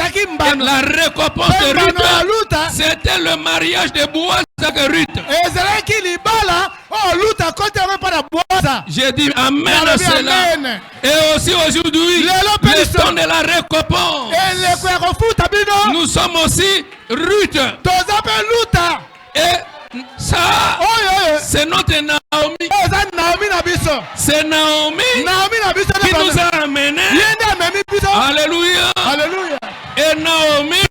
la récompense de Ruth, c'était le mariage de Boaz avec Ruth. J'ai dit amen à cela. Et aussi aujourd'hui, le temps de la récompense. Nous sommes aussi Ruth. Et ça, c'est notre Naomi. C'est Naomi qui nous a amenés. Alléluia. Alléluia. Et Naomi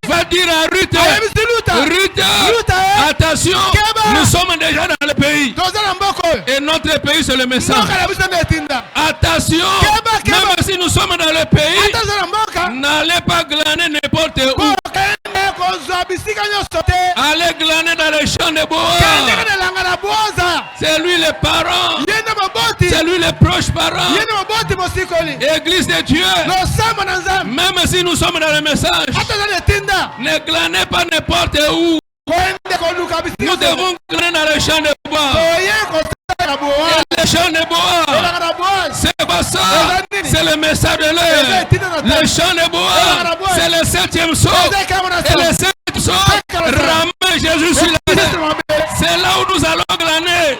va dire à Ruth, Ruth, attention, nous sommes déjà dans le pays. Et notre pays, c'est le message. Attention, même si nous sommes dans le pays, n'allez pas glaner n'importe où. Allez glaner dans les champs de bois. C'est lui les parents. C'est lui les proches parents. Église de Dieu. Même si nous sommes dans le message, ne glanez pas n'importe où. Nous devons glaner dans les champs de bois. Et les champs de bois, c'est quoi ça? C'est le message de l'heure. Les champs de bois, c'est le 7e saut. Et le 7e saut ramène Jésus sur la terre. C'est là où nous allons glaner.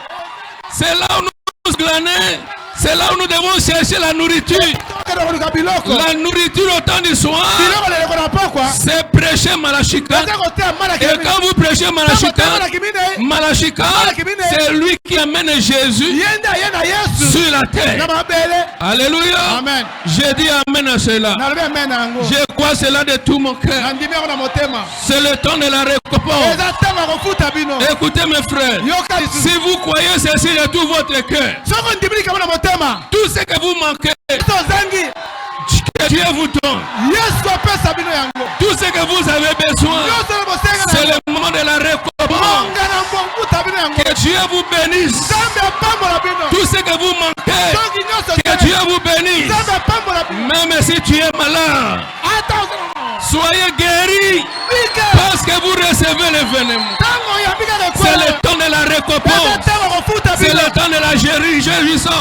C'est là où nous glaner. C'est là où nous devons chercher la nourriture. La nourriture au temps du soir, c'est prêcher Malachika. Et quand vous prêchez Malachika, c'est lui qui amène Jésus sur la terre. Alléluia. Amen. J'ai dit amen à cela. Je crois cela de tout mon cœur. C'est le temps de la récompense. Écoutez mes frères, si vous croyez ceci de tout votre cœur, tout ce que vous manquez, que Dieu vous donne. Tout ce que vous avez besoin, c'est le moment de la récompense. Que Dieu vous bénisse. Tout ce que vous manquez, que Dieu vous bénisse. Même si tu es malade, soyez guéris parce que vous recevez l'événement. C'est le temps de la récompense. C'est le temps de la guérison.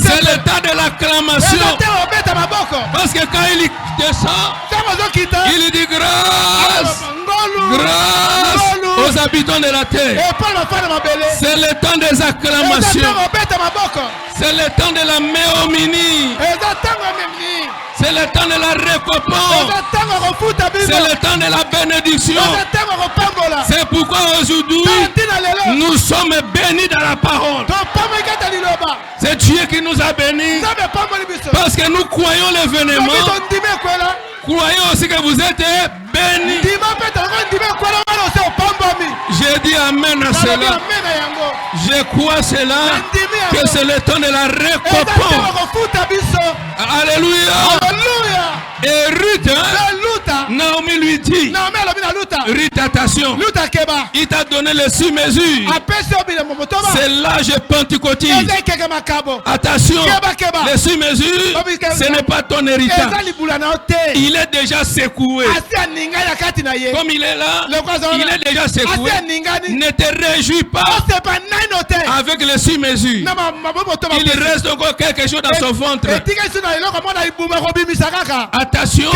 C'est le temps de l'acclamation. Parce que quand il descend, il dit grâce. Grâce aux habitants de la terre. C'est le temps des acclamations. C'est le temps de la méomini. C'est le temps de la récompense. C'est le temps de la bénédiction. C'est pourquoi aujourd'hui, nous sommes bénis dans la parole. C'est Dieu qui nous a bénis. Parce que nous croyons l'événement. Croyons aussi que vous êtes bénis. J'ai dit amen à cela. Je crois cela. Que c'est le temps de la récompense. Alléluia. Et Ruth, Naomi lui dit, Ruth, attention, il t'a donné les sur-mesures. C'est l'âge pentecôtiste. Attention, les sur-mesures, ce n'est pas ton héritage. Il est déjà secoué. Comme il est là, il est déjà secoué. Ne te réjouis pas avec les sur-mesures. Il reste encore quelque chose dans son ventre. Attention,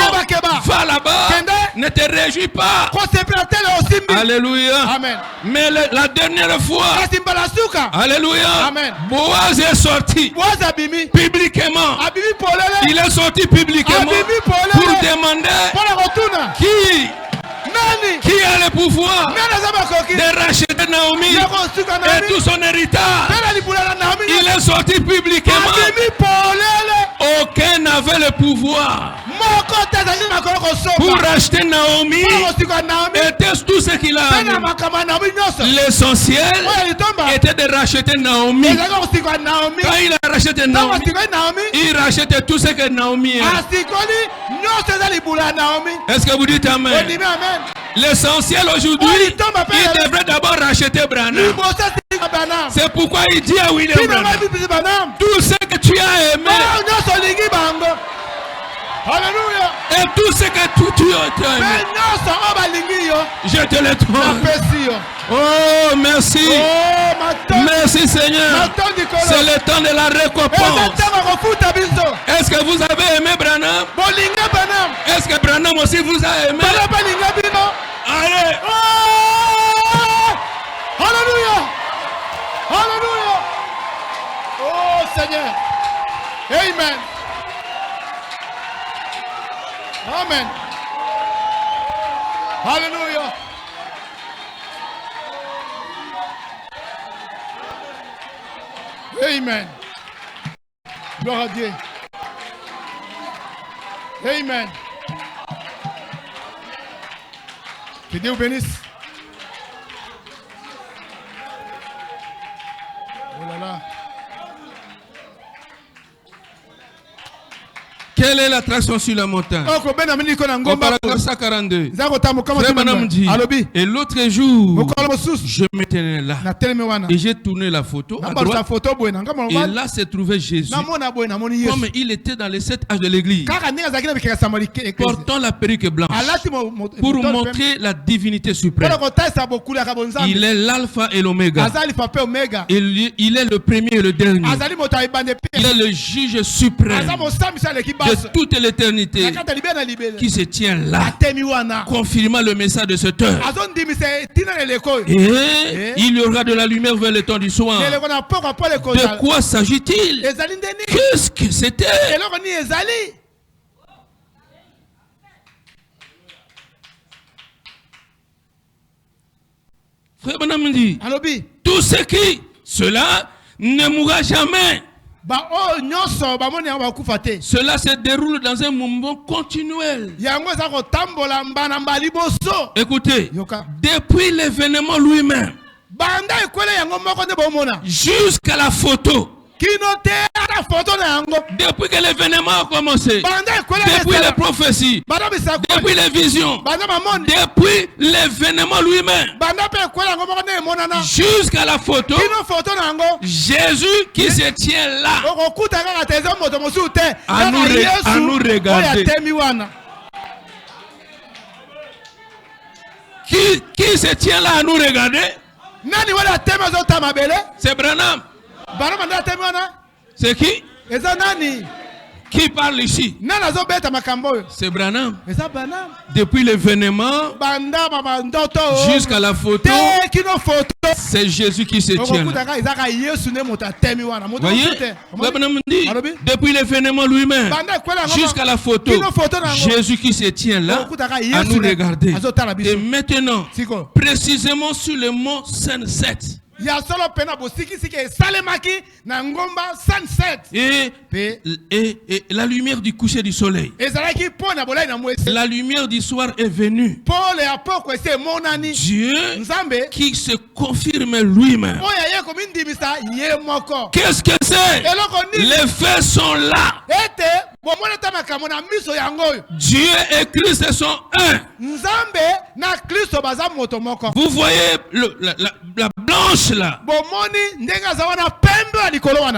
va là-bas, ne te réjouis pas. Alléluia. Amen. Mais la dernière fois, alléluia, Boaz est sorti publiquement. Il est sorti publiquement pour demander qui a le pouvoir de racheter Naomi et tout son héritage. Il est sorti publiquement. Aucun n'avait le pouvoir pour racheter Naomi et tout ce qu'il a. L'essentiel était de racheter Naomi. Quand il a racheté Naomi, il rachetait tout ce que Naomi est. Est-ce que vous dites amen? L'essentiel aujourd'hui, il devrait d'abord racheter Branham. C'est pourquoi il dit à William Branham, tout ce que tu as aimé, Alléluia. Et tout ce que tu as aimé, je te le donne. Oh, merci. Merci Seigneur. C'est le temps de la récompense. Est-ce que vous avez aimé Branham? Est-ce que Branham aussi vous a aimé? Allez. Alléluia. Alléluia. Oh Seigneur. Amen. Amen. Alléluia. Amen. Gloire à Dieu. Amen. Que Dieu vous bénisse. Oh là là. Quelle est l'attraction sur la montagne? Au paragraphe 142. Dit, et l'autre jour, je m'étais là et j'ai tourné la photo à droite, et là se trouvait Jésus comme il était dans les 7 âges de l'église, portant la perruque blanche pour montrer la divinité suprême. Il est l'alpha et l'oméga. Il est le premier et le dernier. Il est le juge suprême de toute l'éternité qui se tient là, confirmant le message de cette heure. Et il y aura de la lumière vers le temps du soir. De quoi s'agit-il? Qu'est-ce que c'était? Frère Branham dit, tout ce qui, cela ne mourra jamais. Cela se déroule dans un mouvement continuel. Écoutez, depuis l'événement lui-même jusqu'à la photo, depuis que l'événement a commencé, depuis les prophéties, depuis les visions, depuis l'événement lui-même, jusqu'à la photo, Jésus qui se tient là à nous regarder. Qui se tient là à nous regarder? C'est Branham. C'est qui? Qui parle ici? C'est Branham. Depuis l'événement jusqu'à la photo, c'est Jésus qui se tient là. Voyez? Branham dit, depuis l'événement lui-même jusqu'à la photo, Jésus qui se tient là à nous regarder. Et maintenant, précisément sur le mont Sunset. Et la lumière du coucher du soleil. La lumière du soir est venue. Dieu qui se confirme lui-même. Qu'est-ce que c'est? Les faits sont là. Dieu et Christ sont un. Vous voyez la blanche là.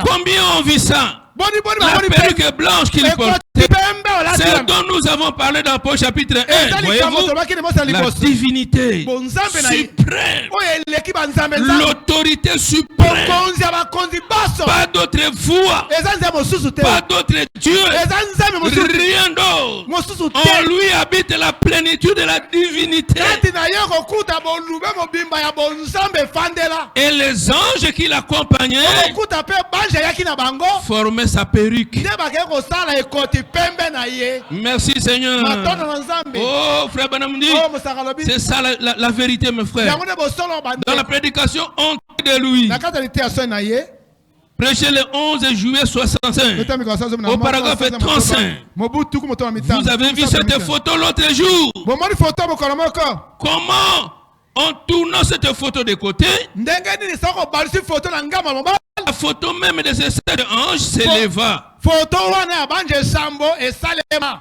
Combien on vit ça? La perruque blanche qu'il porte. C'est dont nous avons parlé dans Paul chapitre 1. Voyez-vous, la divinité suprême, l'autorité suprême, pas d'autre foi, pas d'autre Dieu, rien d'autre. En lui habite la plénitude de la divinité. Et les anges qui l'accompagnaient formaient sa perruque. Merci Seigneur. Oh frère Branham dit, c'est ça la vérité mes frères. Dans la prédication honte de lui, prêché le 11 juillet 65 au paragraphe 35. Vous avez vu cette photo l'autre jour. Comment en tournant cette photo de côté, la photo même de ces 7 anges s'éleva.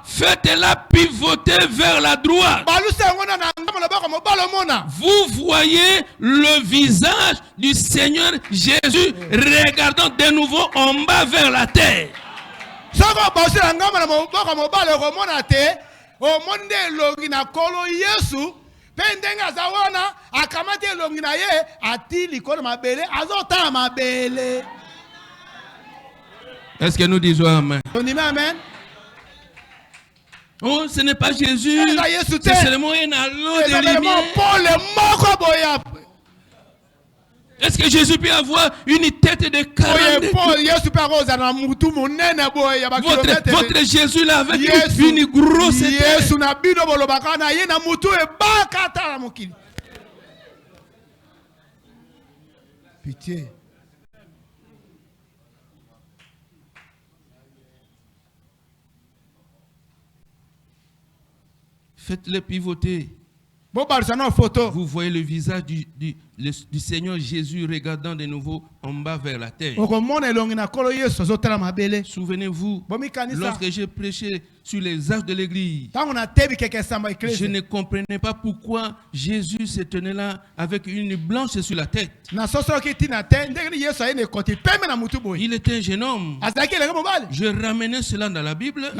Faites-la pivoter vers la droite. Vous voyez le visage du Seigneur Jésus regardant de nouveau en bas vers la terre. Est-ce que nous disons amen? Oh, ce n'est pas Jésus, c'est seulement un halo de lumière. Est-ce que Jésus peut avoir une tête de 40? Votre Jésus là avec une grosse tête. Pitié. Faites-le pivoter. Vous voyez le visage du Seigneur Jésus regardant de nouveau en bas vers la terre. Souvenez-vous, lorsque j'ai prêché sur les âges de l'église, je ne comprenais pas pourquoi Jésus se tenait là avec une blanche sur la tête. Il était un jeune homme. Je ramenais cela dans la Bible et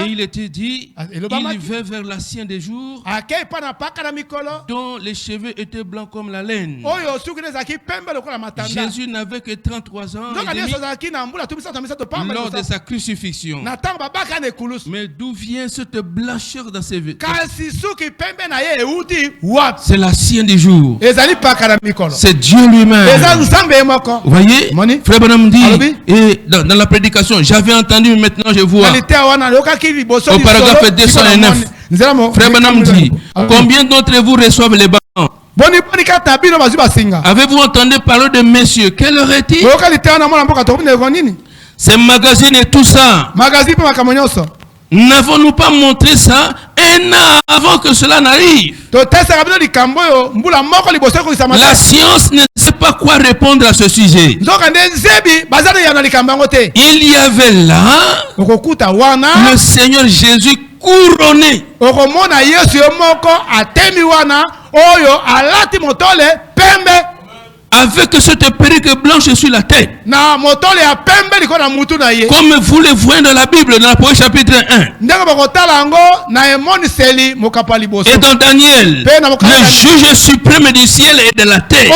il était dit, il va vers l'ancien des jours dont les cheveux étaient blancs comme la laine. Jésus n'avait que 33 ans et demi lors de sa crucifixion. Mais d'où vient cette blancheur dans ses vêtements? C'est la sienne du jour. C'est Dieu lui-même. Vous voyez, frère Branham dit, et dans la prédication, j'avais entendu, maintenant je vois. Au paragraphe 209, frère Branham dit, combien d'entre vous reçoivent les bâtons? Avez-vous entendu parler de messieurs? Quelle heure est-il? Ces magazines et tout ça. N'avons-nous pas montré ça un an avant que cela n'arrive? La science ne sait pas quoi répondre à ce sujet. Il y avait là le Seigneur Jésus couronné. avec cette perruque blanche sur la tête. Comme vous le voyez dans la Bible, dans l'Apocalypse chapitre 1. Et dans Daniel, le juge suprême du ciel et de la terre.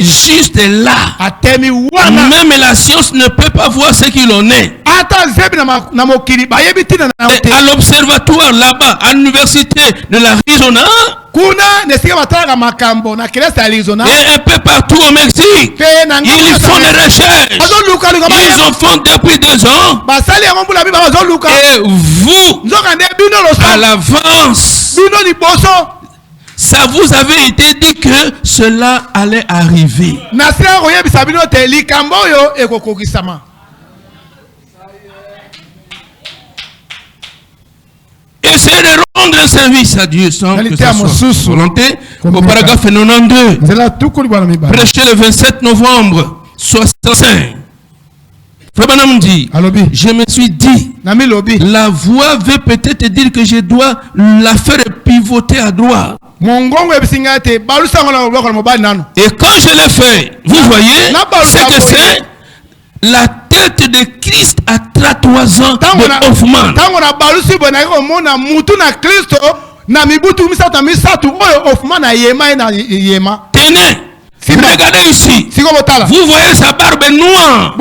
Juste là, même la science ne peut pas voir ce qu'il en est. Et à l'observatoire là-bas, à l'université de l'Arizona, et un peu partout au Mexique, ils font des recherches. Ils en font depuis 2 ans. Et vous, à l'avance, ça vous avait été dit que cela allait arriver. Essayez de rendre un service à Dieu sans que ça soit volonté. Au paragraphe 92, prêché le 27 novembre 65. Frère Branham dit, je me suis dit, la voix veut peut-être dire que je dois la faire pivoter à droite. Et quand je l'ai fait, vous voyez, c'est que c'est la tête de Christ à 33 ans de Hoffman. Tenez, regardez ici. Vous voyez sa barbe noire,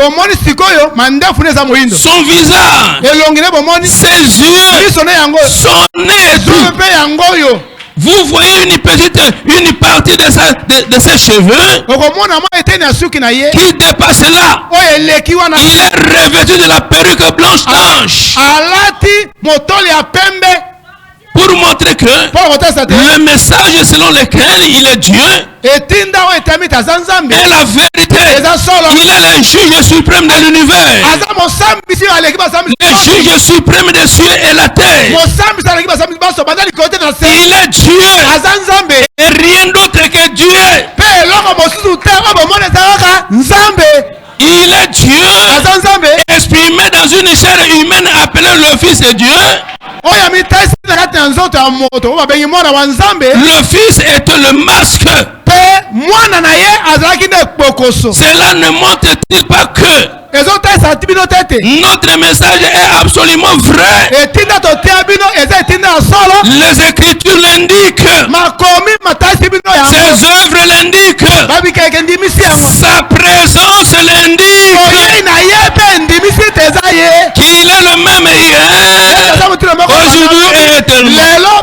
son visage, ses yeux, son nez, tout. Vous voyez une partie de ses cheveux qui dépasse là. Il est revêtu de la perruque blanche. Pour montrer que le message selon lequel il est Dieu est la vérité. Il est le juge suprême de l'univers. Le juge suprême des cieux et la terre. Il est Dieu. Et rien d'autre que Dieu. Il est Dieu exprimé dans une chair humaine appelée le Fils de Dieu. Le Fils est le masque. Cela ne montre-t-il pas que notre message est absolument vrai? Les Écritures l'indiquent. Ses œuvres l'indiquent. Sa présence l'indique. Qu'il est le même hier, aujourd'hui et éternellement.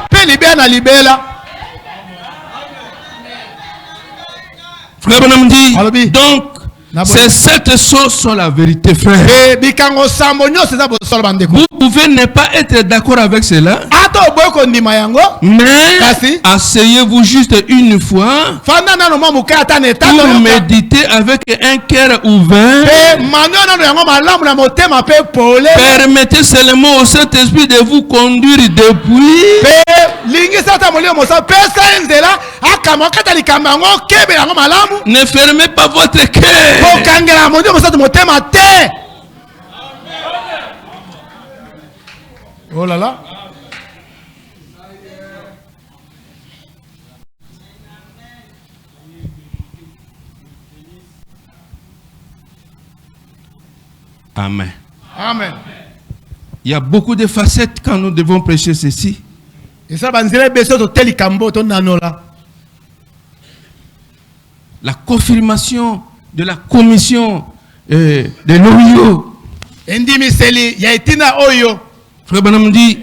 Frère Branham dit, donc, ces 7 choses sont la vérité, frère. Vous pouvez ne pas être d'accord avec cela, mais asseyez-vous juste une fois pour méditer avec un cœur ouvert. Permettez seulement au Saint-Esprit de vous conduire depuis. Ne fermez pas votre cœur. Oh là là. Amen. Amen. Il y a beaucoup de facettes quand nous devons prêcher ceci. La confirmation de la commission de l'OIO. Frère Branham dit,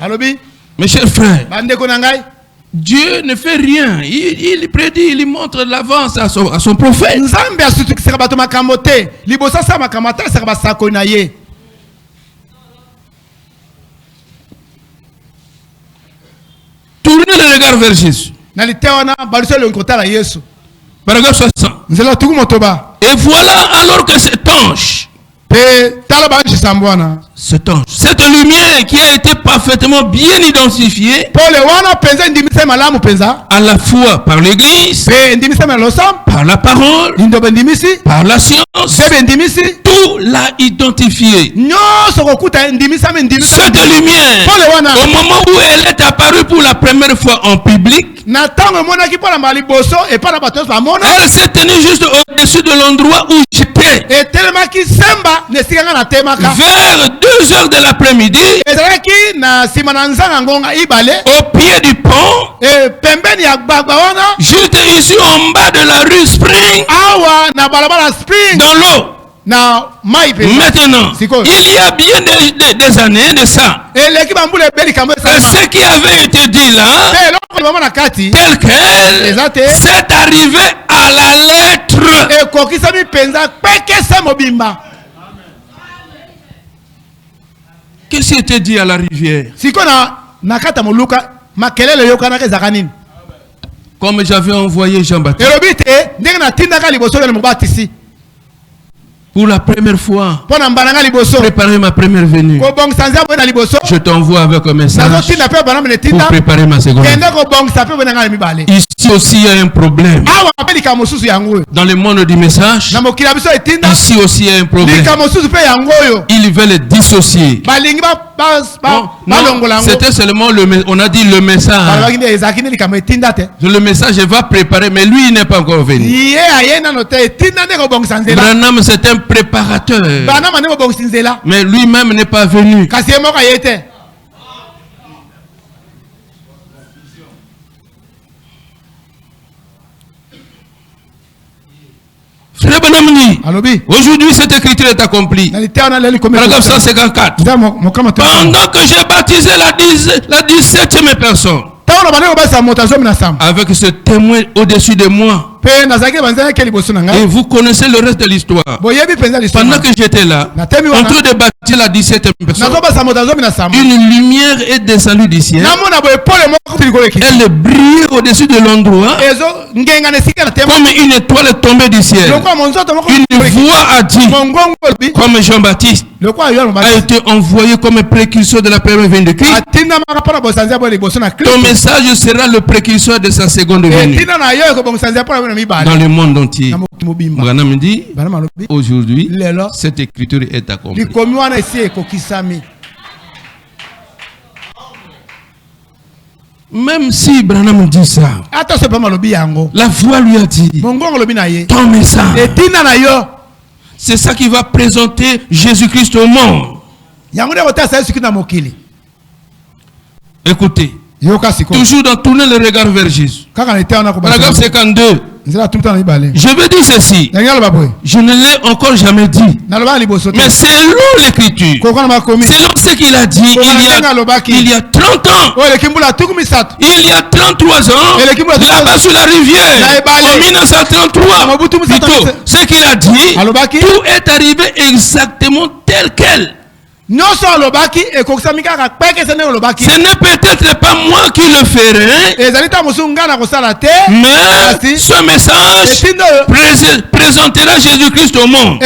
mes chers frères, Dieu ne fait rien. Il prédit, il montre l'avance à son prophète. Tournez le regard vers Jésus. Paragraphe 60. Et voilà alors que cet ange cet ange, cette lumière qui a été parfaitement bien identifiée à la fois par l'église, par la parole, par la science, tout l'a identifié. Cette lumière, au moment où elle est apparue pour la première fois en public, elle s'est tenue juste au-dessus de l'endroit où j'étais. Vers 2h de l'après-midi, au pied du pont, juste ici en bas de la rue Spring, dans l'eau. Maintenant, il y a bien des années de ça, ce qui avait été dit là, tel quel, c'est arrivé à la lettre. Qu'est-ce qui était dit à la rivière? Comme j'avais envoyé Jean-Baptiste pour la première fois, préparer ma première venue, je t'envoie avec un message pour préparer ma seconde. Ici aussi il y a un problème. Dans le monde du message, ici aussi il y a un problème. Ils veulent dissocier. C'était seulement on a dit le message. Le message va préparer, mais lui il n'est pas encore venu. Branham c'est un préparateur, mais lui-même n'est pas venu. Frère Branham dit, aujourd'hui cette écriture est accomplie. Paragraphe 154. Pendant que j'ai baptisé la 17e personne, avec ce témoin au-dessus de moi, et vous connaissez le reste de l'histoire. Pendant que j'étais là, en train de bâtir la 17e personne, une lumière est descendue du ciel. Elle brille au-dessus de l'endroit comme une étoile tombée du ciel. Une voix a dit, comme Jean-Baptiste a été envoyé comme précurseur de la première venue de Christ, ton message sera le précurseur de sa seconde venue. Dans le monde entier. Branham dit, aujourd'hui, cette écriture est accomplie. Même si Branham dit ça, la voix lui a dit, ton message, c'est ça qui va présenter Jésus-Christ au monde. Écoutez, toujours dans tourner le regard vers Jésus. Paragraphe 52. Je veux dire ceci. Je ne l'ai encore jamais dit. Mais selon l'écriture, selon ce qu'il a dit, il y a 30 ans, il y a 33 ans, là-bas sur la rivière, en 1933, plutôt, ce qu'il a dit, tout est arrivé exactement tel quel. Ce n'est peut-être pas moi qui le ferai, mais ce message présentera Jésus-Christ au monde.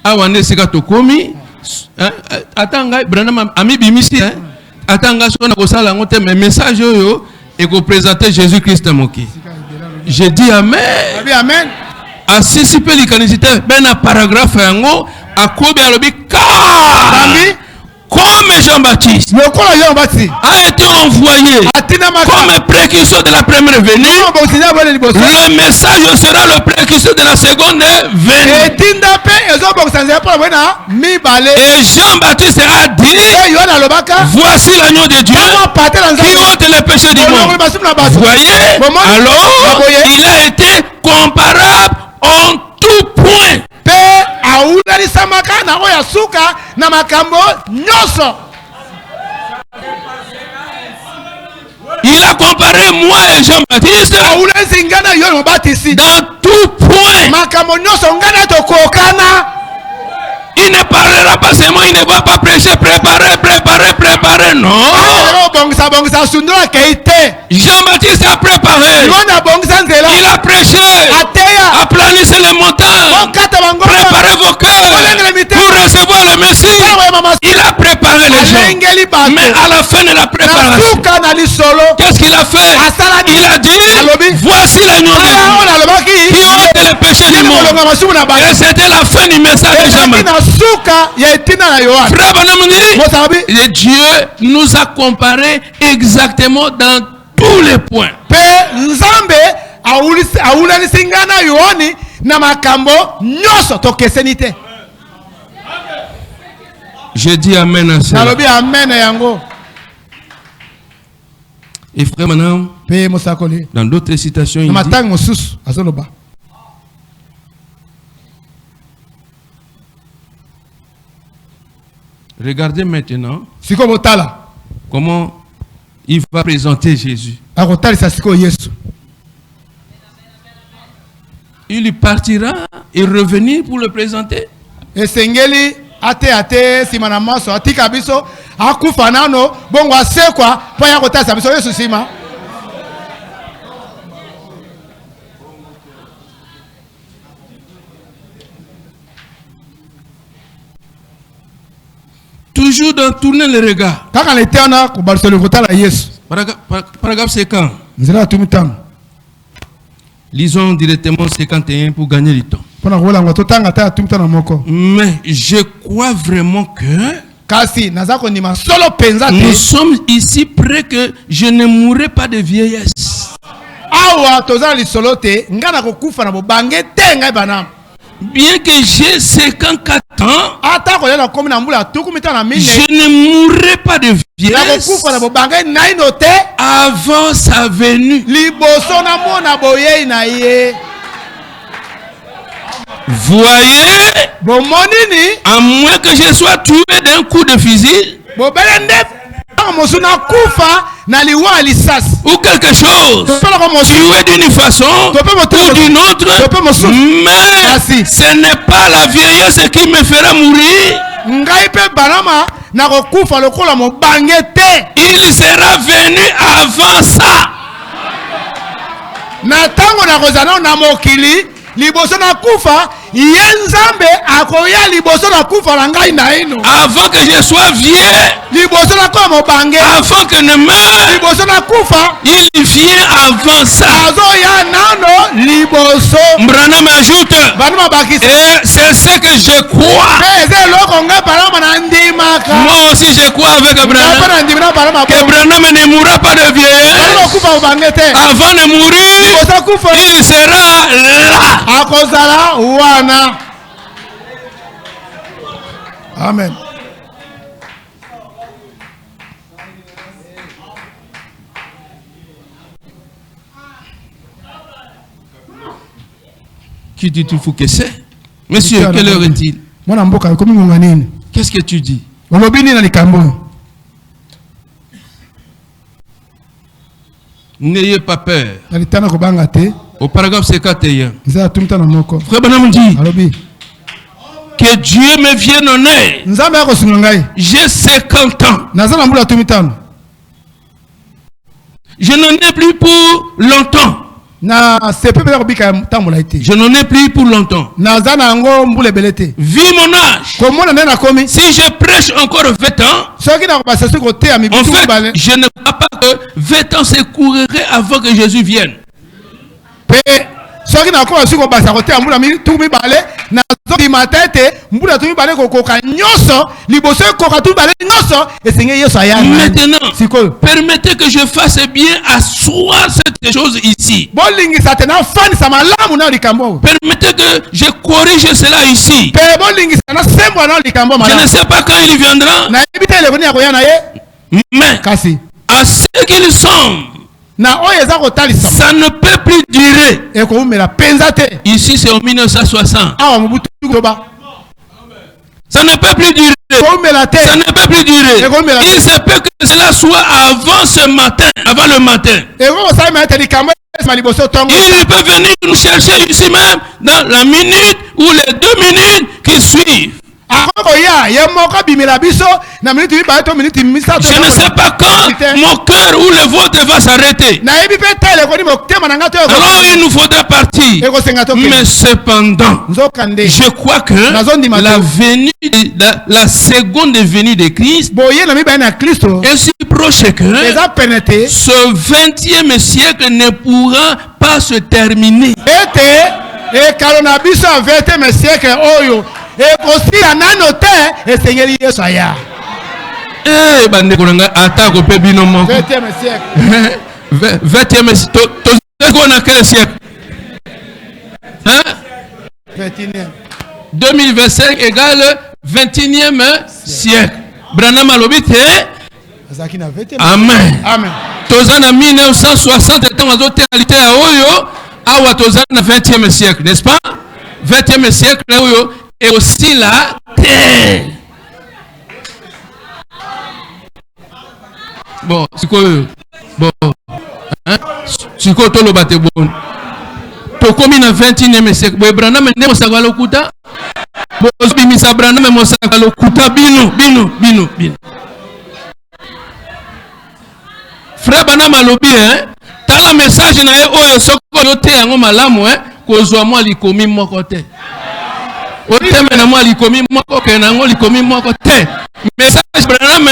Awane sika tokomi atanga Branham ami bimisi atanga sona kosala ngote mais message yo et ko présenter Jésus-Christ moki. Je dis amen. Amen. Asisipe likanisite ben un paragraphe yango akobi alobi ka comme Jean-Baptiste a été envoyé comme précurseur de la première venue, le message sera le précurseur de la seconde venue. Et Jean-Baptiste a dit, voici l'agneau de Dieu qui ôte les péchés du monde. Voyez, alors il a été comparable en tout point. Il a comparé moi et Jean-Baptiste dans tout point. Il ne parlera pas seulement, il ne va pas prêcher, préparer, non. Jean-Baptiste a préparé, il a prêché, a plané les montagnes, Il a préparé les gens. Mais à la fin de la préparation, qu'est-ce qu'il a fait? Il a dit, voici l'agneau de Dieu qui ôte les péchés du monde. Et c'était la fin du message de Jean. Frère Bonhomme dit, et Dieu nous a comparé exactement dans tous les points. J'ai dit amen à ça. Et frère Manam, dans d'autres citations, il dit, regardez maintenant comment il va présenter Jésus. Il partira et revenir pour le présenter. Ate simana maso atika biso akufa nano bongo asekwa po ya kotasa biso Yesu sima. Toujours dans tourner le regard. Kaka letana ko barselo kotala Yesu. Paragraphe 50. Nzela tumitam. Lisons directement 51 pour gagner du temps. Mais je crois vraiment que nous sommes ici près que je ne mourrai pas de vieillesse. Bien que j'ai 54 ans, je ne mourrai pas de vieillesse avant sa venue. Voyez, à moins que je sois tué d'un coup de fusil ou quelque chose, tué d'une façon ou d'une autre, mais ce n'est pas la vieillesse qui me fera mourir. Il sera venu avant ça. Avant que je sois vieux, avant que ne meure, il vient avant ça. Branham ajoute, et c'est ce que je crois. Moi aussi je crois avec Branham que Branham ne mourra pas de vieillesse. Avant de mourir, il sera là. Amen. Qui dit tout fou que c'est? Monsieur, quelle heure est-il? Qu'est-ce que tu dis? N'ayez pas peur. Au paragraphe 51. Frère Branham dit que Dieu me vienne en aide. J'ai 50 ans. Je n'en ai plus pour longtemps. Je n'en ai plus pour longtemps. Vu mon âge, si je prêche encore 20 ans, en fait, je ne crois pas que 20 ans s'écourraient avant que Jésus vienne. Maintenant, permettez que je fasse bien asseoir cette chose ici. Permettez que je corrige cela ici. Je ne sais pas quand il viendra, mais à ce qu'ils sont, ça ne peut plus durer. Ici c'est en 1960. Ça ne peut plus durer. Ça ne peut plus durer. Il se peut que cela soit avant ce matin, avant le matin. Il peut venir nous chercher ici même dans la minute ou les 2 minutes qui suivent. Je ne sais pas quand mon cœur ou le vôtre va s'arrêter. Alors il nous faudra partir. Mais cependant, je crois que la seconde venue de Christ est si proche que ce 20e siècle ne pourra pas se terminer. Attends, 20e siècle. Quel siècle? 2025 égale 21e siècle. Branham Alobite. Amen. Amen. Tozana 1960 étant en totalité à Oyo. Awa Tozana 20e siècle, n'est-ce pas? 20e siècle Oyo est aussi la terre. Bon, c'est quoi? Bon, hein? C'est quoi tout le bâtiment? Pour combien de 21e siècle? Bon, Branham ne m'a pas l'okuta. Bon, Bimisa Branham m'a pas l'okuta. Bino. Frère Branham a lobby, hein? T'as la message na e oyo soko yote yango malamu, hein? Kozwa moi likomi moko te. Oteme na moi likomi moko ke na ngo likomi moko te. Message Branham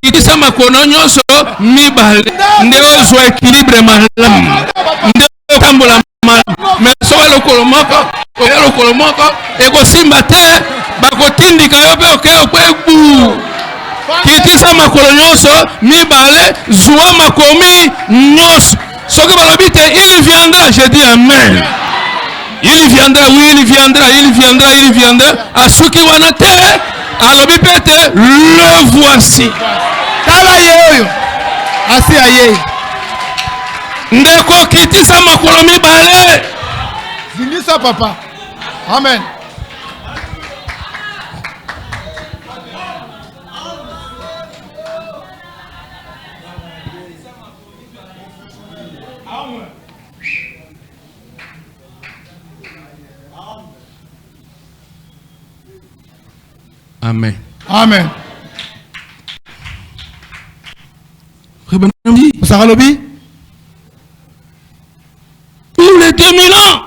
qui dit ça makono nyonso mibale nde ozwa équilibre malamu. Nde tambola malamu. Mais soka lokolo moko ekosimba te bakotindika yo pe okwebu. Kitisa makolo nyonso mibale zwa makomi nyonso. Soki balobite il viendra, je dis amen. Il viendra, oui, il viendra. Asuki wana te, alobi pete, le voici. Tala yeyo. Asi aye. Ndeko kitisa makolo mibale. Zingisa papa. Amen. Amen. Amen. Pour les 2000 ans,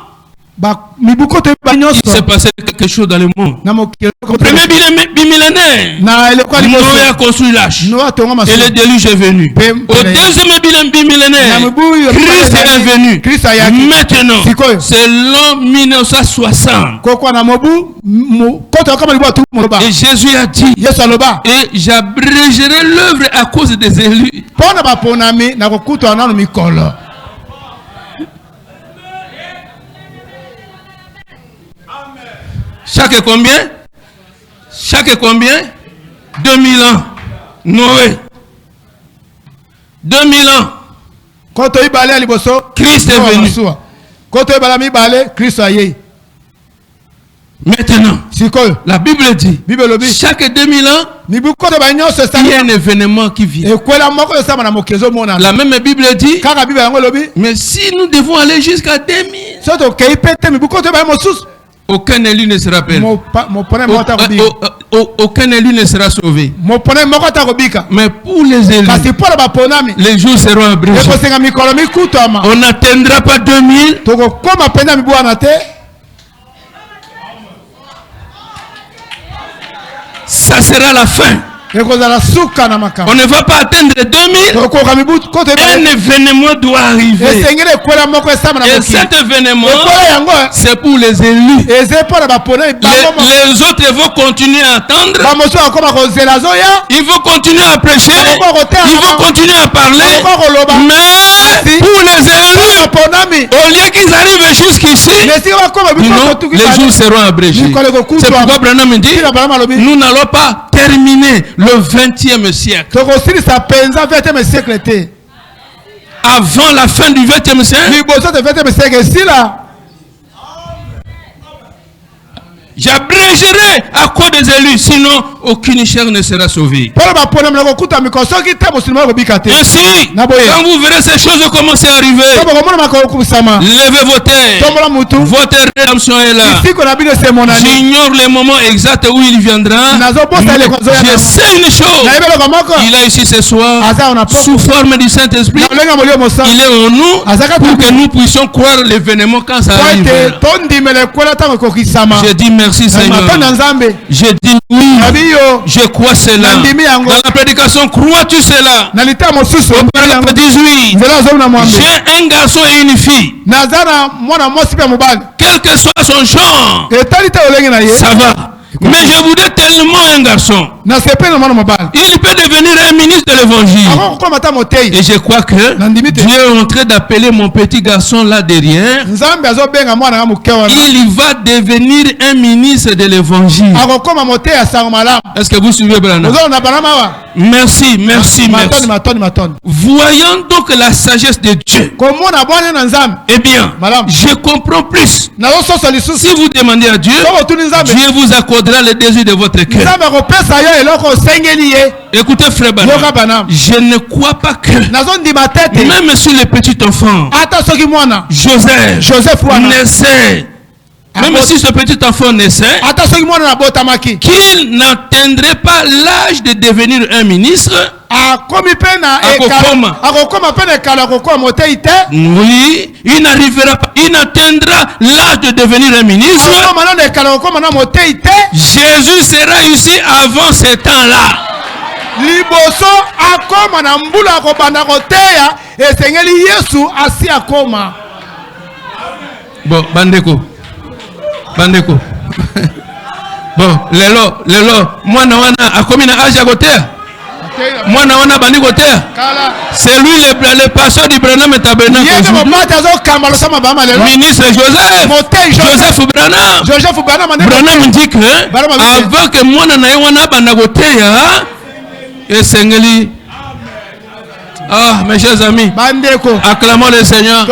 il s'est passé quelque chose dans le monde. Le premier bimillénaire, Noé a construit l'arche. Et le déluge est venu. Au deuxième bimillénaire, Christ est venu. Maintenant, c'est l'an 1960. Et Jésus a dit, et j'abrégerai l'œuvre à cause des élus. Chaque combien 2000 ans. Noé. 2000 ans. Christ est venu. Maintenant, la Bible dit, chaque 2000 ans, il y a un événement qui vient. La même Bible dit, mais si nous devons aller jusqu'à 2000, aucun élu ne sera perdu. Aucun élu ne sera sauvé. Mais pour les élus, les jours seront abrégés. On n'atteindra pas 2000. Ça sera la fin. On ne va pas atteindre 2000. Un événement doit arriver. Et cet événement, c'est pour les élus. Les autres vont continuer à attendre. Ils vont continuer à prêcher. Ils vont continuer à parler. Mais pour les élus, au lieu qu'ils arrivent jusqu'ici, les jours seront abrégés. C'est pourquoi Branham dit, nous n'allons pas terminer le 20e siècle. Avant la fin du 20e siècle, J'abrégerai à cause des élus, sinon aucune chair ne sera sauvée. Ainsi, quand vous verrez ces choses commencer à arriver, levez vos têtes. Votre rédemption est là. J'ignore le moment exact où il viendra. Je sais une chose. Il est ici ce soir sous forme du Saint-Esprit. Il est en nous pour que nous puissions croire l'événement quand ça arrive. Je dis merci Seigneur. Je dis oui. Je crois cela. Dans la prédication, crois-tu cela? Au paragraphe 18, j'ai un garçon et une fille. Quel que soit son genre, ça va. Mais je voudrais tellement un garçon. Il peut devenir un ministre de l'évangile. Et je crois que Dieu est en train d'appeler mon petit garçon là derrière. Il va devenir un ministre de l'évangile. Est-ce que vous suivez Branham? Merci, merci, merci. Voyons donc la sagesse de Dieu. Eh bien, je comprends plus. Si vous demandez à Dieu, Dieu vous accordera le désir de votre cœur. Écoutez frère Branham, je ne crois pas que même sur les petits enfants, Joseph naissait, même si ce petit enfant naissait, qu'il n'atteindrait pas l'âge de devenir un ministre. Oui, il n'arrivera pas, il n'atteindra l'âge de devenir un ministre. Jésus sera ici avant ce temps-là. Bon, Bandeko. Bon, lelo, moi na wana akomi na âge à côté. Moi na wana bandi côté. C'est lui le pasteur du Branham Tabernacle. Ministre Joseph Branham. Branham dit que avant que moi na wana banda côté et Sengeli. Ah, mes chers amis, acclamons le Seigneur.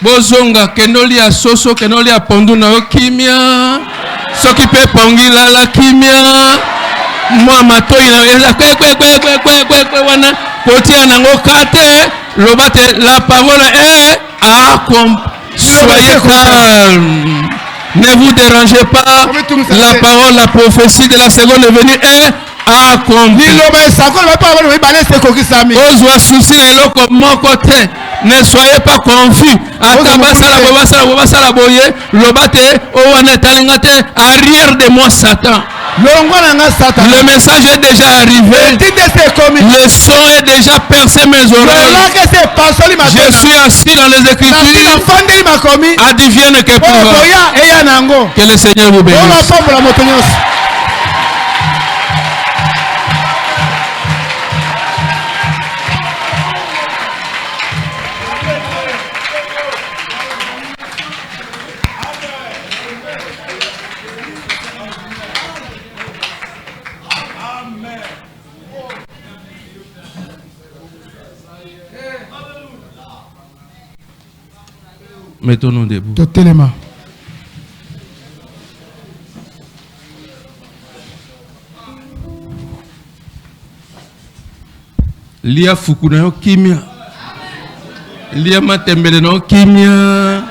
Bozonga kenoli ya soso kenoli ya pondu na kimia soki pe pongila la kimia moi matoi na eza kwe wana kotia nango kate lobate la parole est soyez calme, ne vous dérangez pas, la parole, la prophétie de la seconde venue est accomplie. Ozwa souci na eloko moko te. Ne soyez pas confus. Arrière de moi Satan. Le message est déjà arrivé. Le son est déjà percé mes oreilles. Je suis assis dans les Écritures. Advienne que pourra. Que le Seigneur vous bénisse. Mettons-nous debout. Lia fukuna yo kimia. Lia matembele no kimia.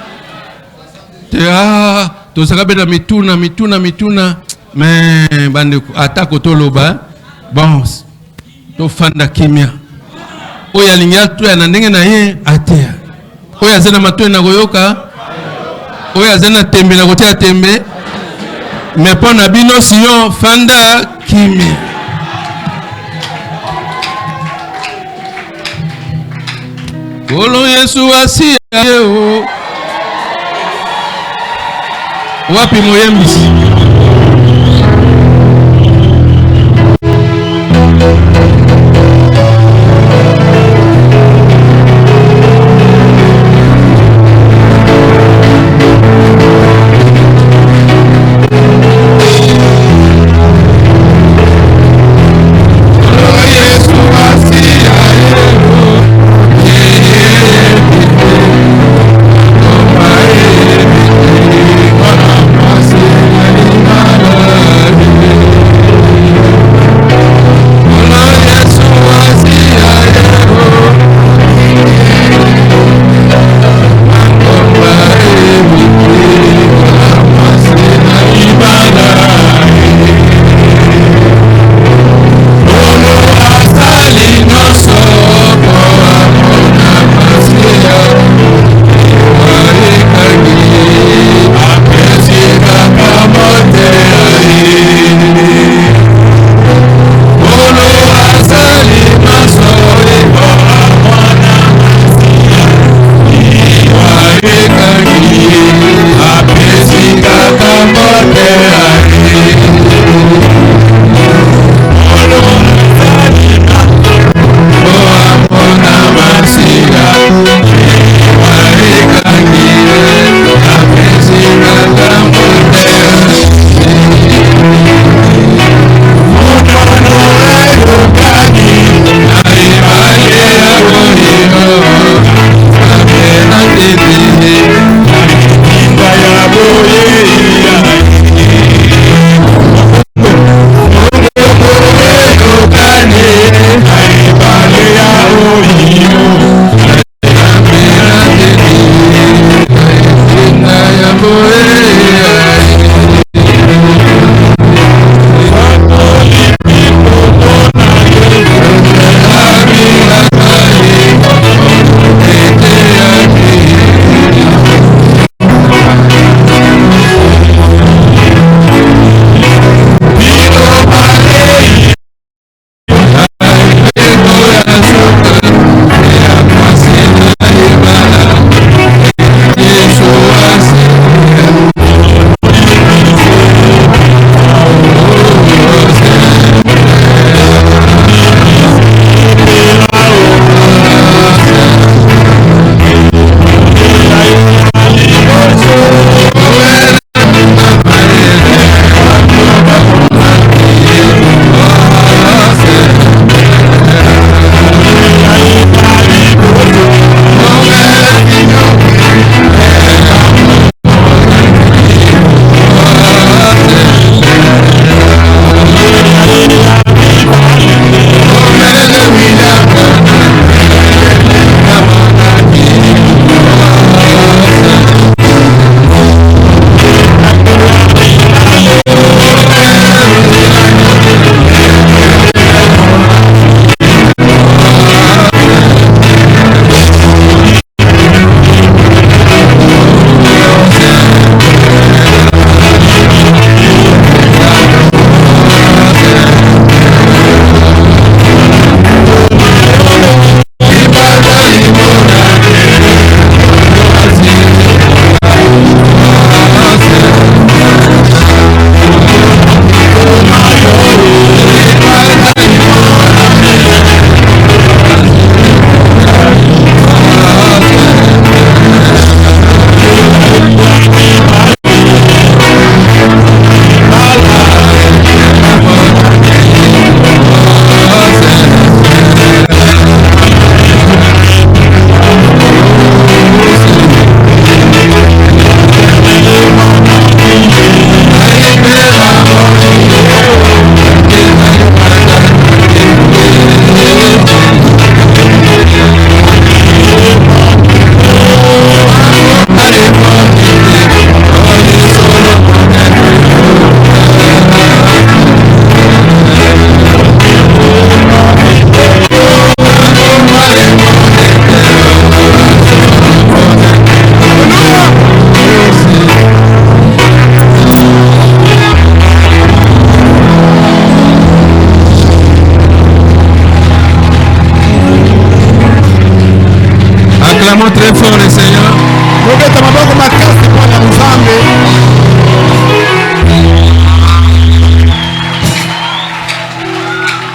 To sakabela mituna. Mais bande atako toloba. Bon. To fanda kimia. Oya linya tu ya ndenge na ye atea. Oya zena matwe na goyoka. Oya zena tembe na kotea tembe. Mais pona bino siyo fanda kimia. Olo Yesu asi yeo. Wapi moyembisi. Yesu asi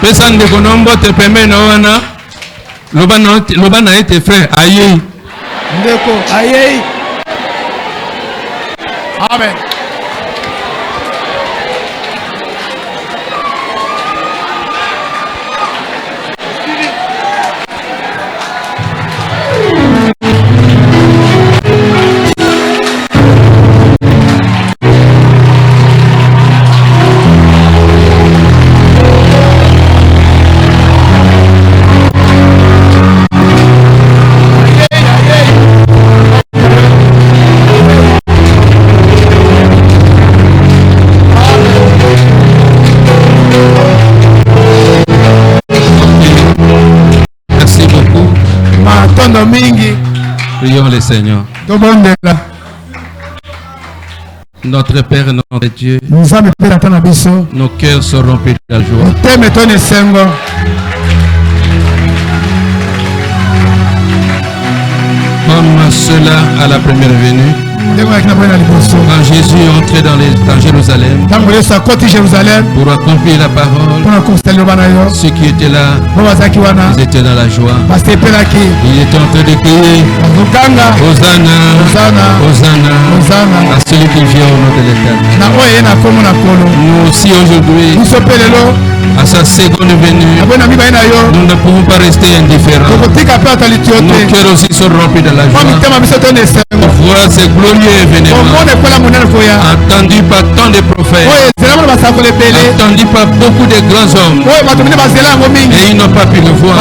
Pesa ndeko nombo te pembe na wana. Loba na ete frère aye. Ndeko aye. Amen. Prions le Seigneur. Notre Père et notre Dieu, nos cœurs sont remplis de la joie. Comme cela à la première venue, quand Jésus est entré dans Jérusalem pour accomplir la parole, ceux qui étaient là, ils étaient dans la joie. Ils étaient en train de crier Hosanna, Hosanna, Hosanna à celui qui vient au nom de l'Éternel. Nous aussi aujourd'hui, à sa seconde venue, nous ne pouvons pas rester indifférents. Nos cœurs aussi sont remplis de la joie. Voir ces glorieux événements attendus par tant de prophètes, attendus par beaucoup de grands hommes, et ils n'ont pas pu le voir.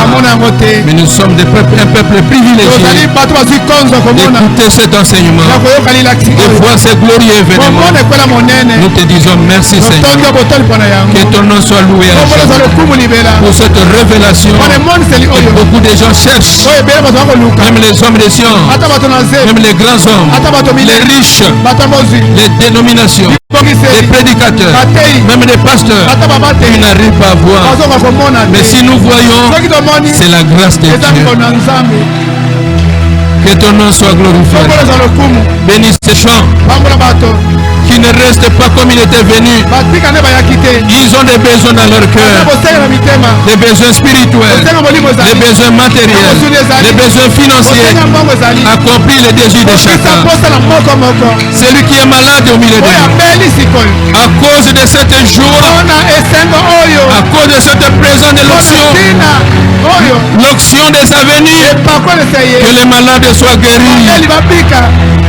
Mais nous sommes un peuple privilégié d'écouter cet enseignement, de voir ces glorieux événements. Nous te disons merci Seigneur, que ton nom soit loué pour cette révélation que beaucoup de gens cherchent, même les hommes des sciences, même les grands hommes, les riches, les dénominations, les prédicateurs, même les pasteurs, ils n'arrivent pas à voir. Mais si nous voyons, c'est la grâce de Dieu. Que ton nom soit glorifié. Bénis ces chants qui ne restent pas comme ils étaient venus. Ils ont des besoins dans leur cœur, des besoins spirituels, des besoins matériels, des besoins financiers. Accomplis les désirs de chacun. Celui qui est malade au milieu de nous, à cause de cette joie, à cause de cette présence de l'onction de sa venue, que les malades soient guéris,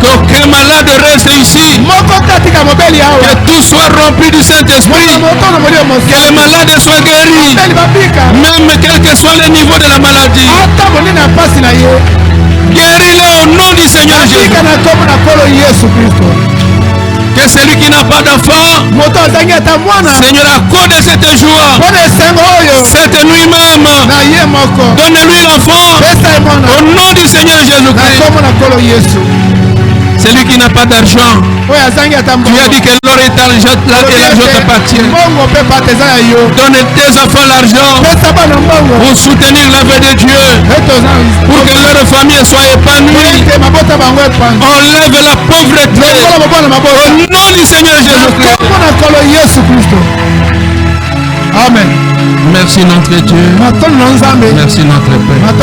qu'aucun malade reste ici, que tout soit rempli du Saint-Esprit, que les malades soient guéris, même quel que soit le niveau de la maladie. Guéris-les au nom du Seigneur Jésus. Que celui qui n'a pas d'enfant, Seigneur, accorde cette joie, cette nuit même, donne-lui l'enfant au nom du Seigneur Jésus-Christ. Celui qui n'a pas d'argent, tu as dit que l'or et l'argent t'appartient. Donne tes enfants l'argent pour soutenir l'œuvre de Dieu, pour que leur famille soit épanouie. Enlève la pauvreté au nom du Seigneur Jésus-Christ. Amen. Merci notre Dieu. Merci notre Père.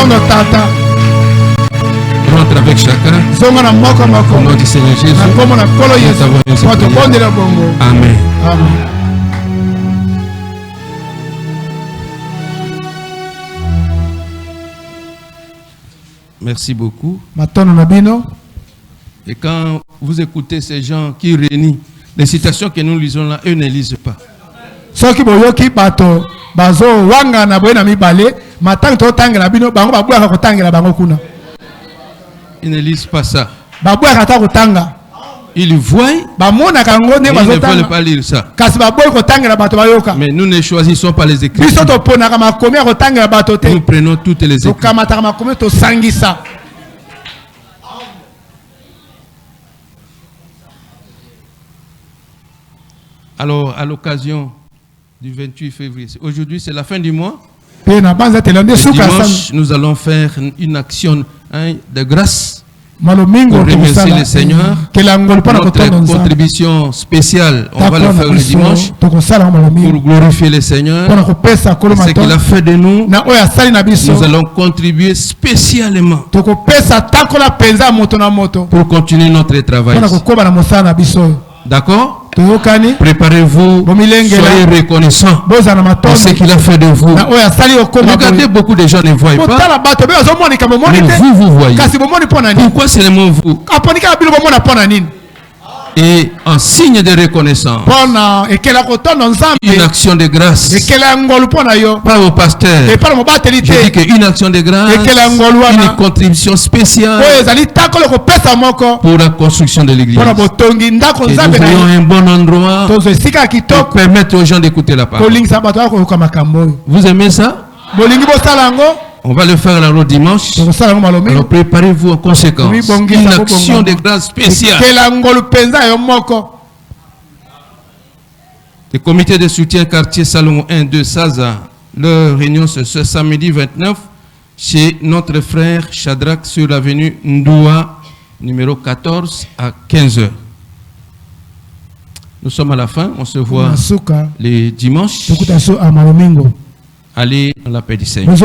Rentre avec chacun. Au nom du Seigneur Jésus. Amen. Merci beaucoup. Et quand vous écoutez ces gens qui réunissent, les citations que nous lisons là, eux ne lisent pas. Ils ne lisent pas ça. Ils voient, mais ils ne veulent pas lire ça. Mais nous ne choisissons pas les Écritures. Nous prenons toutes les Écritures. Alors, à l'occasion du 28 février, aujourd'hui c'est la fin du mois. Dimanche, nous allons faire une action de grâce pour remercier le Seigneur. Notre contribution spéciale, on va le faire le dimanche pour glorifier le Seigneur. Ce qu'il a fait de nous, nous allons contribuer spécialement pour continuer notre travail. D'accord? Préparez-vous, soyez reconnaissants pour ce qu'il a fait de vous. Regardez, beaucoup de gens ne voient pas, mais vous voyez. Pourquoi seulement vous? Et en signe de reconnaissance, une action de grâce, pas au pasteur, je dis qu'une action de grâce, une contribution spéciale pour la construction de l'église. Que nous ayons un bon endroit pour permettre aux gens d'écouter la parole. Vous aimez ça? On va le faire alors dimanche. Alors préparez-vous en conséquence. Une action de grâce spéciale. Le comité de soutien quartier Salomon 1 de Saza, leur réunion ce samedi 29 chez notre frère Shadrach sur l'avenue Ndoua, numéro 14 à 15h. Nous sommes à la fin, on se voit les dimanches. Allez dans la paix du Seigneur.